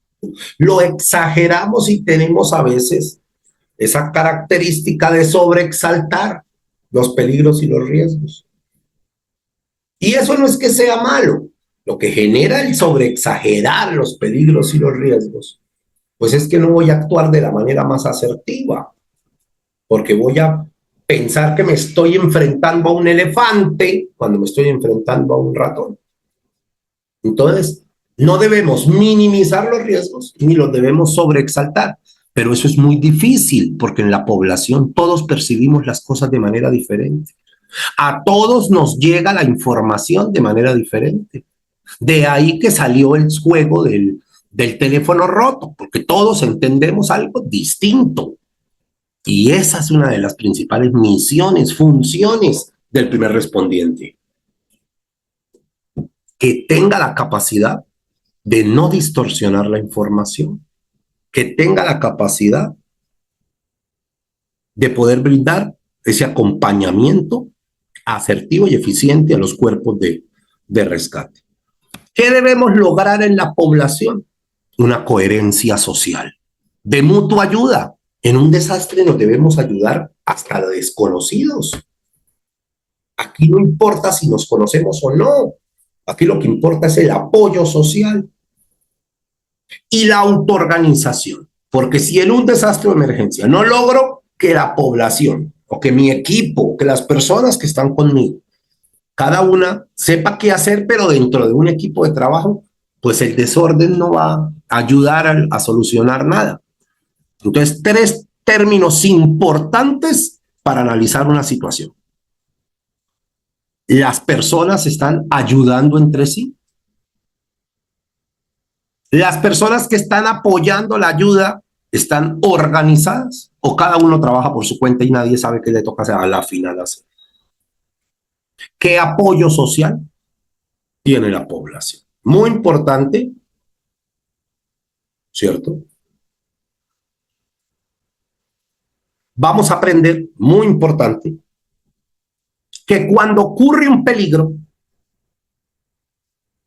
lo exageramos y tenemos a veces esa característica de sobreexaltar los peligros y los riesgos. Y eso no es que sea malo. Lo que genera el sobreexagerar los peligros y los riesgos, pues es que no voy a actuar de la manera más asertiva, porque voy a pensar que me estoy enfrentando a un elefante cuando me estoy enfrentando a un ratón. Entonces, no debemos minimizar los riesgos ni los debemos sobreexaltar, pero eso es muy difícil porque en la población todos percibimos las cosas de manera diferente. A todos nos llega la información de manera diferente. De ahí que salió el juego del teléfono roto, porque todos entendemos algo distinto. Y esa es una de las principales misiones, funciones del primer respondiente. Que tenga la capacidad de no distorsionar la información, que tenga la capacidad de poder brindar ese acompañamiento asertivo y eficiente a los cuerpos de rescate. ¿Qué debemos lograr en la población? Una coherencia social, de mutua ayuda. En un desastre nos debemos ayudar hasta a desconocidos. Aquí no importa si nos conocemos o no. Aquí lo que importa es el apoyo social y la autoorganización. Porque si en un desastre o emergencia no logro que la población o que mi equipo, que las personas que están conmigo, cada una sepa qué hacer, pero dentro de un equipo de trabajo, pues el desorden no va a ayudar a solucionar nada. Entonces, 3 términos importantes para analizar una situación. Las personas están ayudando entre sí. Las personas que están apoyando la ayuda están organizadas o cada uno trabaja por su cuenta y nadie sabe qué le toca hacer a la final hacer. ¿Qué apoyo social tiene la población? Muy importante, ¿cierto? Vamos a aprender, muy importante, que cuando ocurre un peligro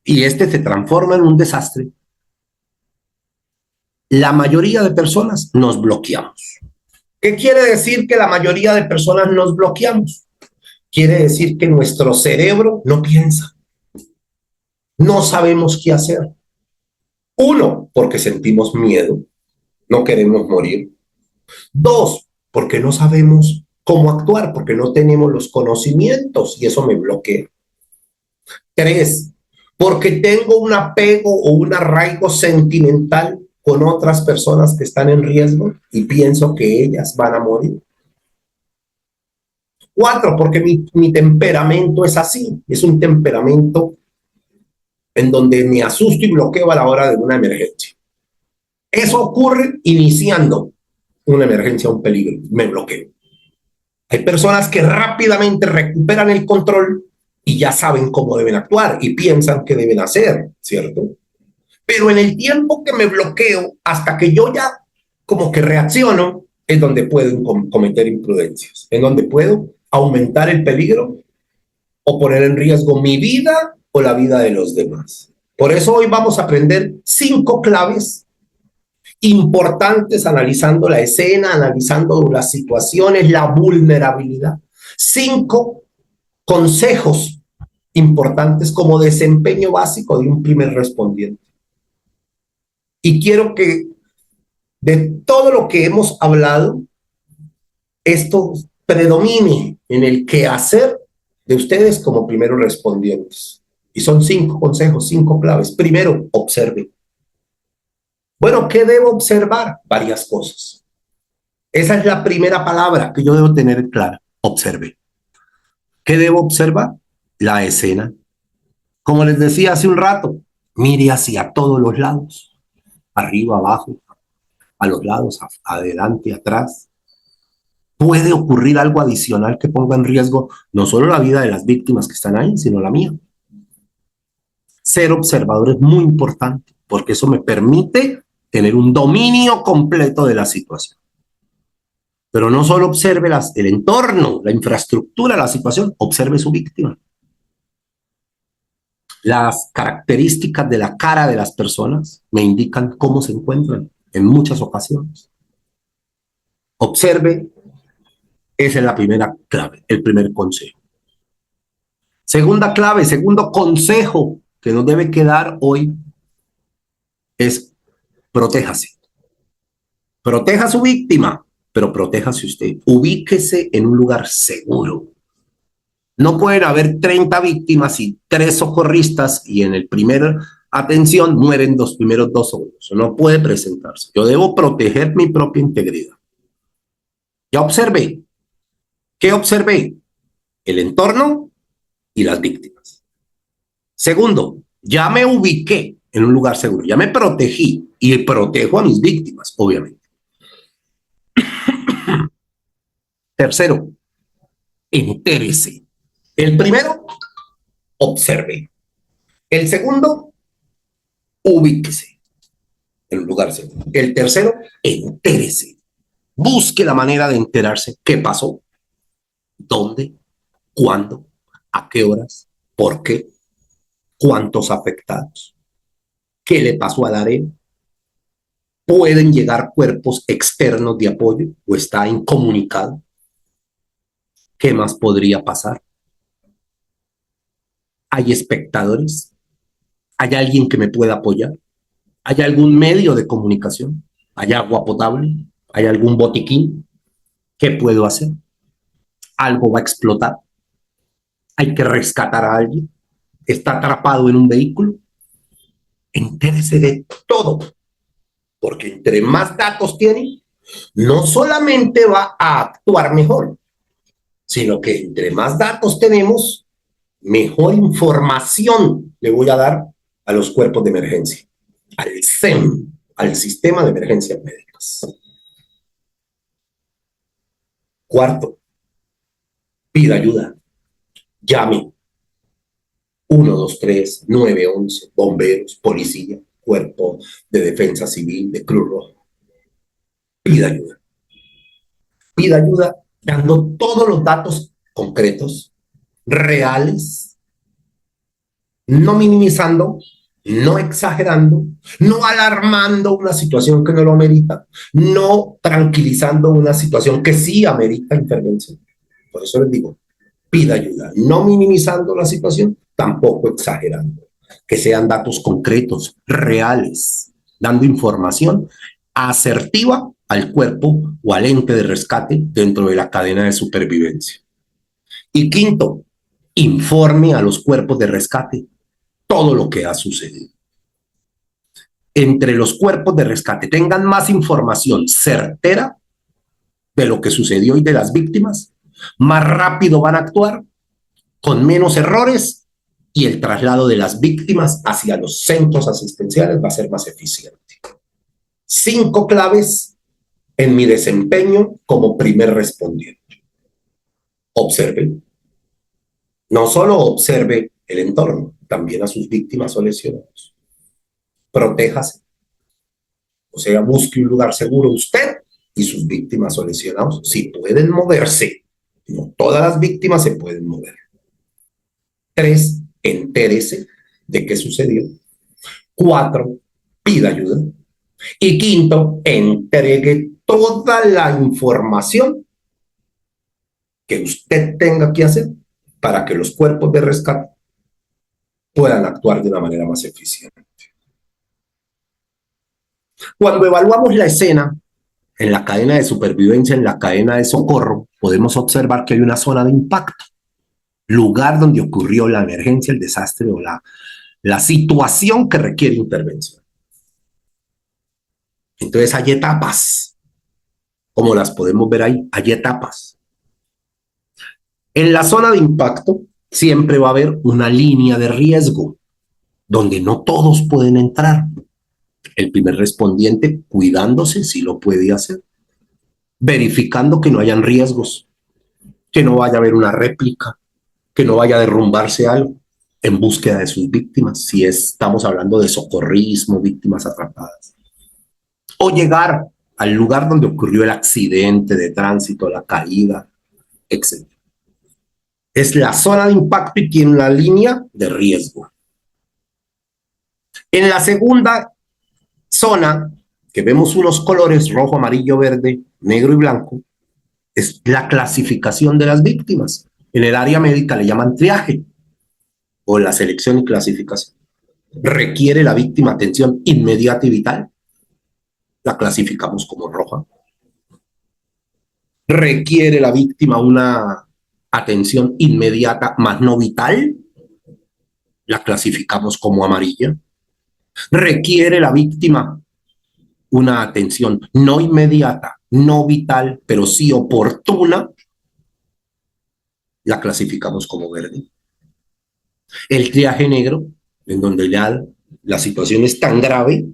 y este se transforma en un desastre, la mayoría de personas nos bloqueamos. ¿Qué quiere decir que la mayoría de personas nos bloqueamos? Quiere decir que nuestro cerebro no piensa. No sabemos qué hacer. Uno, porque sentimos miedo, no queremos morir. Dos, porque no sabemos cómo actuar, porque no tenemos los conocimientos y eso me bloquea. Tres, porque tengo un apego o un arraigo sentimental con otras personas que están en riesgo y pienso que ellas van a morir. Cuatro, porque mi temperamento es así, es un temperamento en donde me asusto y bloqueo a la hora de una emergencia. Eso ocurre iniciando una emergencia, un peligro, me bloqueo. Hay personas que rápidamente recuperan el control y ya saben cómo deben actuar y piensan qué deben hacer, ¿cierto? Pero en el tiempo que me bloqueo, hasta que yo ya como que reacciono, es donde puedo cometer imprudencias, en donde puedo aumentar el peligro o poner en riesgo mi vida o la vida de los demás. Por eso hoy vamos a aprender 5 claves importantes analizando la escena, analizando las situaciones, la vulnerabilidad. 5 consejos importantes como desempeño básico de un primer respondiente. Y quiero que de todo lo que hemos hablado, esto predomine en el quehacer de ustedes como primeros respondientes. Y son 5 consejos, 5 claves. Primero, observe. Bueno, ¿qué debo observar? Varias cosas. Esa es la primera palabra que yo debo tener clara. Observe. ¿Qué debo observar? La escena. Como les decía hace un rato, mire hacia todos los lados. Arriba, abajo, a los lados, adelante, atrás. Puede ocurrir algo adicional que ponga en riesgo no solo la vida de las víctimas que están ahí, sino la mía. Ser observador es muy importante porque eso me permite tener un dominio completo de la situación. Pero no solo observe el entorno, la infraestructura, la situación, observe su víctima. Las características de la cara de las personas me indican cómo se encuentran en muchas ocasiones. Observe, esa es la primera clave, el primer consejo. Segunda clave, segundo consejo que nos debe quedar hoy es protéjase. Proteja a su víctima, pero protéjase usted. Ubíquese en un lugar seguro. No pueden haber 30 víctimas y 3 socorristas y en el primer atención mueren los primeros 2 segundos. No puede presentarse. Yo debo proteger mi propia integridad. Ya observé. ¿Qué observé? El entorno y las víctimas. Segundo, ya me ubiqué en un lugar seguro. Ya me protegí y protejo a mis víctimas, obviamente. Tercero, entérese. El primero, observe. El segundo, ubíquese en un lugar seguro. El tercero, entérese. Busque la manera de enterarse qué pasó, dónde, cuándo, a qué horas, por qué, cuántos afectados, qué le pasó a la arena. ¿Pueden llegar cuerpos externos de apoyo o está incomunicado? ¿Qué más podría pasar? ¿Hay espectadores? ¿Hay alguien que me pueda apoyar? ¿Hay algún medio de comunicación? ¿Hay agua potable? ¿Hay algún botiquín? ¿Qué puedo hacer? ¿Algo va a explotar? ¿Hay que rescatar a alguien? ¿Está atrapado en un vehículo? Entérese de todo, porque entre más datos tiene, no solamente va a actuar mejor, sino que entre más datos tenemos, mejor información le voy a dar a los cuerpos de emergencia, al SEM, al Sistema de Emergencias Médicas. Cuarto, pida ayuda. Llame 123 911, bomberos, policía, Cuerpo de Defensa Civil, de Cruz Roja. Pida ayuda. Pida ayuda dando todos los datos concretos, reales, no minimizando, no exagerando, no alarmando una situación que no lo amerita, no tranquilizando una situación que sí amerita intervención. Por eso les digo, pida ayuda, no minimizando la situación, tampoco exagerando. Que sean datos concretos, reales, dando información asertiva al cuerpo o al ente de rescate dentro de la cadena de supervivencia. Y quinto, informe a los cuerpos de rescate todo lo que ha sucedido. Entre los cuerpos de rescate tengan más información certera de lo que sucedió y de las víctimas, más rápido van a actuar, con menos errores, y el traslado de las víctimas hacia los centros asistenciales va a ser más eficiente. 5 claves en mi desempeño como primer respondiente. Observe. No solo observe el entorno, también a sus víctimas o lesionados. Protéjase. O sea, busque un lugar seguro usted y sus víctimas o lesionados, si pueden moverse. No todas las víctimas se pueden mover. 3, entérese de qué sucedió. 4, pida ayuda. Y 5, entregue toda la información que usted tenga que hacer para que los cuerpos de rescate puedan actuar de una manera más eficiente. Cuando evaluamos la escena en la cadena de supervivencia, en la cadena de socorro, podemos observar que hay una zona de impacto, lugar donde ocurrió la emergencia, el desastre o la situación que requiere intervención. Entonces hay etapas, como las podemos ver ahí, hay etapas. En la zona de impacto siempre va a haber una línea de riesgo, donde no todos pueden entrar. El primer respondiente, cuidándose, sí lo puede hacer, verificando que no hayan riesgos, que no vaya a haber una réplica, que no vaya a derrumbarse algo, en búsqueda de sus víctimas, si estamos hablando de socorrismo, víctimas atrapadas. O llegar al lugar donde ocurrió el accidente de tránsito, la caída, etc. Es la zona de impacto y tiene una línea de riesgo. En la segunda zona, que vemos unos colores rojo, amarillo, verde, negro y blanco, es la clasificación de las víctimas. En el área médica le llaman triaje o la selección y clasificación. ¿Requiere la víctima atención inmediata y vital? La clasificamos como roja. ¿Requiere la víctima una atención inmediata más no vital? La clasificamos como amarilla. ¿Requiere la víctima una atención no inmediata, no vital, pero sí oportuna? La clasificamos como verde. El triaje negro, en donde ya la situación es tan grave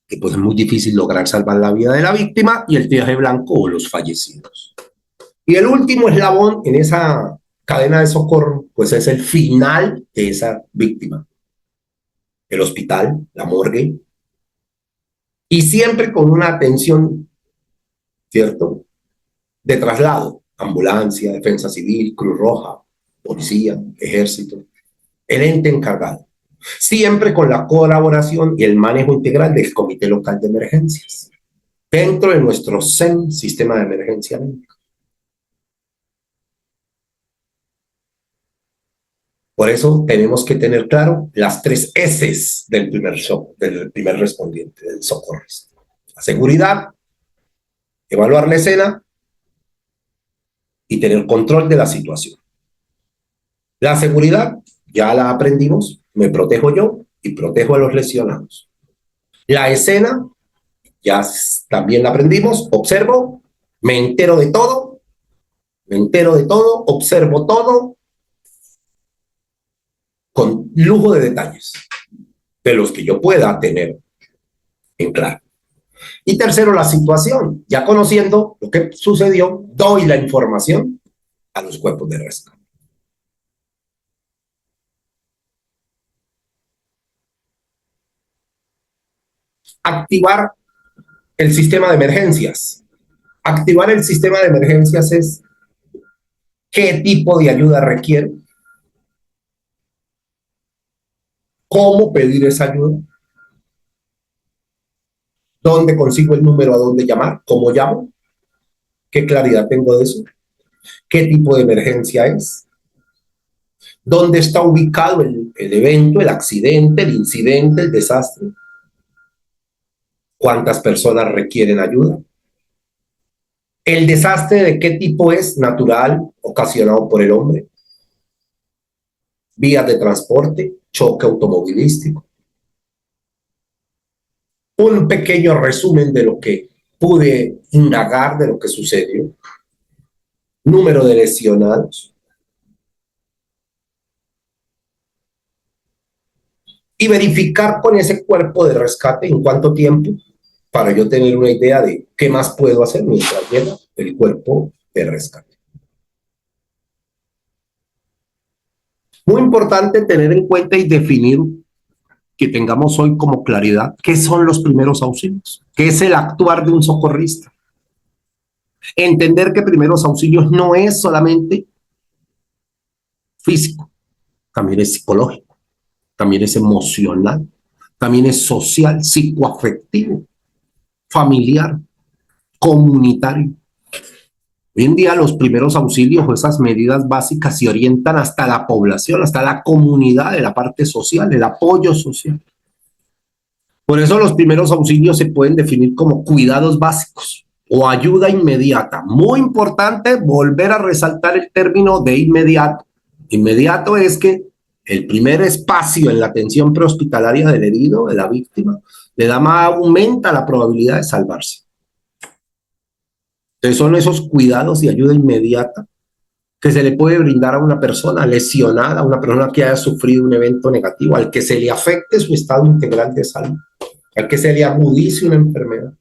que pues es muy difícil lograr salvar la vida de la víctima, y el triaje blanco o los fallecidos. Y el último eslabón en esa cadena de socorro, pues es el final de esa víctima. El hospital, la morgue, y siempre con una atención, ¿cierto?, de traslado, ambulancia, defensa civil, Cruz Roja, policía, ejército, el ente encargado. Siempre con la colaboración y el manejo integral del Comité Local de Emergencias, dentro de nuestro SEM, Sistema de Emergencia Médica. Por eso tenemos que tener claro las 3 S's del primer respondiente, del socorrista. La seguridad, evaluar la escena y tener control de la situación. La seguridad, ya la aprendimos, me protejo yo y protejo a los lesionados. La escena, ya también la aprendimos, observo, me entero de todo, observo todo con lujo de detalles, de los que yo pueda tener en claro. Y tercero, la situación. Ya conociendo lo que sucedió, doy la información a los cuerpos de rescate. Activar el sistema de emergencias. Activar el sistema de emergencias es qué tipo de ayuda requiere, cómo pedir esa ayuda, dónde consigo el número a dónde llamar, cómo llamo, qué claridad tengo de eso, qué tipo de emergencia es, dónde está ubicado el evento, el accidente, el incidente, el desastre, cuántas personas requieren ayuda, el desastre de qué tipo es, natural, ocasionado por el hombre, vías de transporte, choque automovilístico. Un pequeño resumen de lo que pude indagar de lo que sucedió, número de lesionados, y verificar con ese cuerpo de rescate en cuánto tiempo, para yo tener una idea de qué más puedo hacer mientras llega el cuerpo de rescate. Muy importante tener en cuenta y definir, que tengamos hoy como claridad, qué son los primeros auxilios, qué es el actuar de un socorrista. Entender que primeros auxilios no es solamente físico, también es psicológico, también es emocional, también es social, psicoafectivo, familiar, comunitario. Hoy en día los primeros auxilios o esas medidas básicas se orientan hasta la población, hasta la comunidad, de la parte social, el apoyo social. Por eso los primeros auxilios se pueden definir como cuidados básicos o ayuda inmediata. Muy importante volver a resaltar el término de inmediato. Inmediato es que el primer espacio en la atención prehospitalaria del herido, de la víctima, aumenta la probabilidad de salvarse. Entonces son esos cuidados de ayuda inmediata que se le puede brindar a una persona lesionada, a una persona que haya sufrido un evento negativo, al que se le afecte su estado integral de salud, al que se le agudice una enfermedad.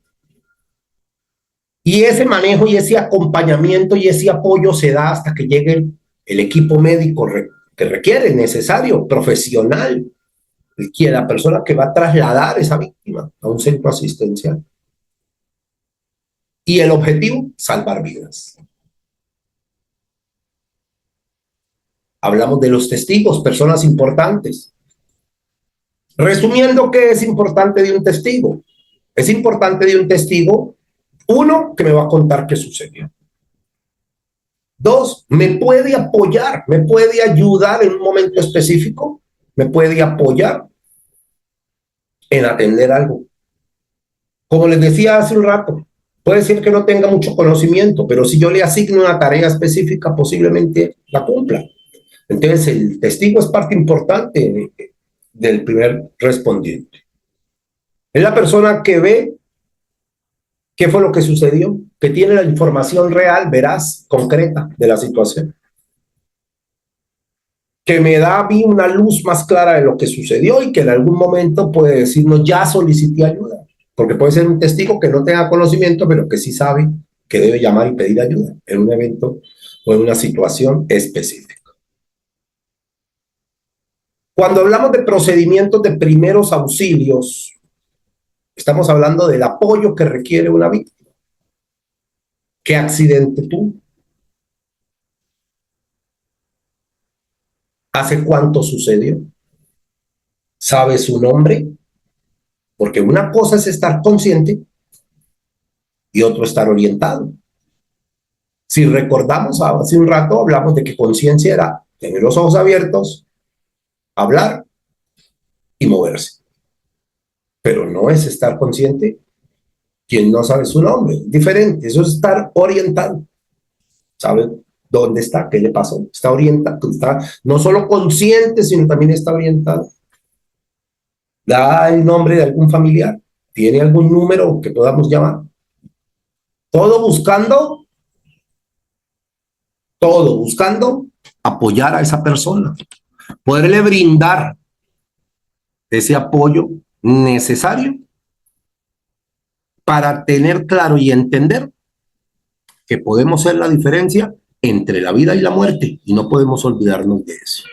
Y ese manejo y ese acompañamiento y ese apoyo se da hasta que llegue el equipo médico que requiere, necesario, profesional, la persona que va a trasladar a esa víctima a un centro asistencial. Y el objetivo, salvar vidas. Hablamos de los testigos, personas importantes. Resumiendo, ¿qué es importante de un testigo? Es importante de un testigo, uno, que me va a contar qué sucedió. Dos, me puede apoyar, me puede ayudar en un momento específico, me puede apoyar en atender algo. Como les decía hace un rato, puede ser que no tenga mucho conocimiento, pero si yo le asigno una tarea específica, posiblemente la cumpla. Entonces, el testigo es parte importante del primer respondiente. Es la persona que ve qué fue lo que sucedió, que tiene la información real, veraz, concreta de la situación, que me da a mí una luz más clara de lo que sucedió y que en algún momento puede decirnos, ya solicité ayuda, porque puede ser un testigo que no tenga conocimiento, pero que sí sabe que debe llamar y pedir ayuda en un evento o en una situación específica. Cuando hablamos de procedimientos de primeros auxilios, estamos hablando del apoyo que requiere una víctima. ¿Qué accidente tuvo? ¿Hace cuánto sucedió? ¿Sabe su nombre? Porque una cosa es estar consciente y otro estar orientado. Si recordamos, hace un rato hablamos de que conciencia era tener los ojos abiertos, hablar y moverse. Pero no es estar consciente quien no sabe su nombre. Es diferente, eso es estar orientado. ¿Sabe dónde está? ¿Qué le pasó? Está orientado, está no solo consciente, sino también está orientado. Da el nombre de algún familiar, tiene algún número que podamos llamar. Todo buscando apoyar a esa persona, poderle brindar ese apoyo necesario para tener claro y entender que podemos ser la diferencia entre la vida y la muerte y no podemos olvidarnos de eso.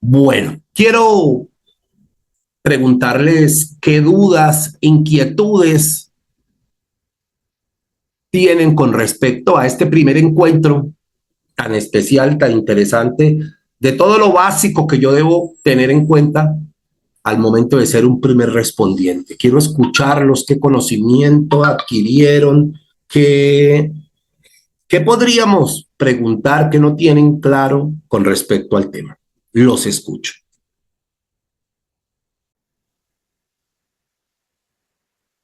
Bueno, quiero preguntarles qué dudas, inquietudes tienen con respecto a este primer encuentro tan especial, tan interesante, de todo lo básico que yo debo tener en cuenta al momento de ser un primer respondiente. Quiero escucharlos, qué conocimiento adquirieron, qué podríamos preguntar que no tienen claro con respecto al tema. Los escucho.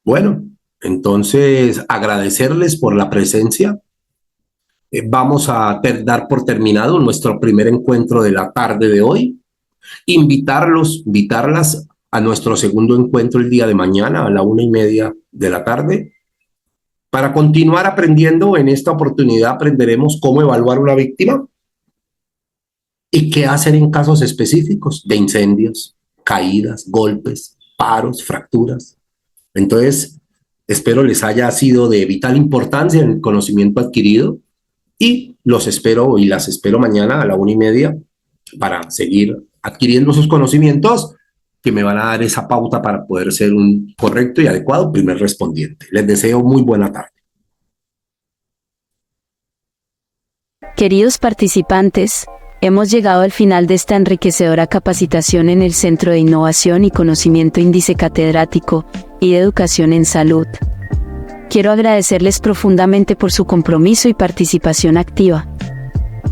Bueno, entonces agradecerles por la presencia. Vamos a dar por terminado nuestro primer encuentro de la tarde de hoy. Invitarlas a nuestro segundo encuentro el día de mañana a la 1:30 de la tarde. Para continuar aprendiendo, en esta oportunidad aprenderemos cómo evaluar una víctima y qué hacer en casos específicos de incendios, caídas, golpes, paros, fracturas. Entonces, espero les haya sido de vital importancia el conocimiento adquirido y los espero y las espero mañana a la 1:30 para seguir adquiriendo sus conocimientos que me van a dar esa pauta para poder ser un correcto y adecuado primer respondiente. Les deseo muy buena tarde. Queridos participantes, hemos llegado al final de esta enriquecedora capacitación en el Centro de Innovación y Conocimiento Índice Catedrático y de Educación en Salud. Quiero agradecerles profundamente por su compromiso y participación activa.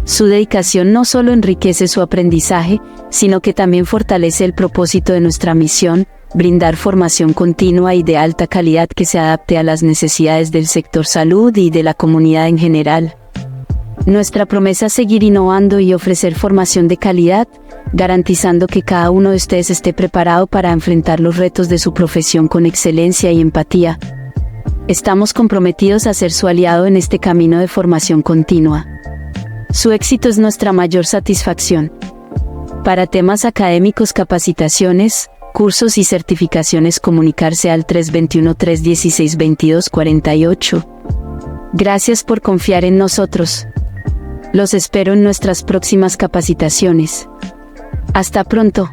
Su dedicación no solo enriquece su aprendizaje, sino que también fortalece el propósito de nuestra misión, brindar formación continua y de alta calidad que se adapte a las necesidades del sector salud y de la comunidad en general. Nuestra promesa es seguir innovando y ofrecer formación de calidad, garantizando que cada uno de ustedes esté preparado para enfrentar los retos de su profesión con excelencia y empatía. Estamos comprometidos a ser su aliado en este camino de formación continua. Su éxito es nuestra mayor satisfacción. Para temas académicos, capacitaciones, cursos y certificaciones, comunicarse al 321-316-2248. Gracias por confiar en nosotros. Los espero en nuestras próximas capacitaciones. Hasta pronto.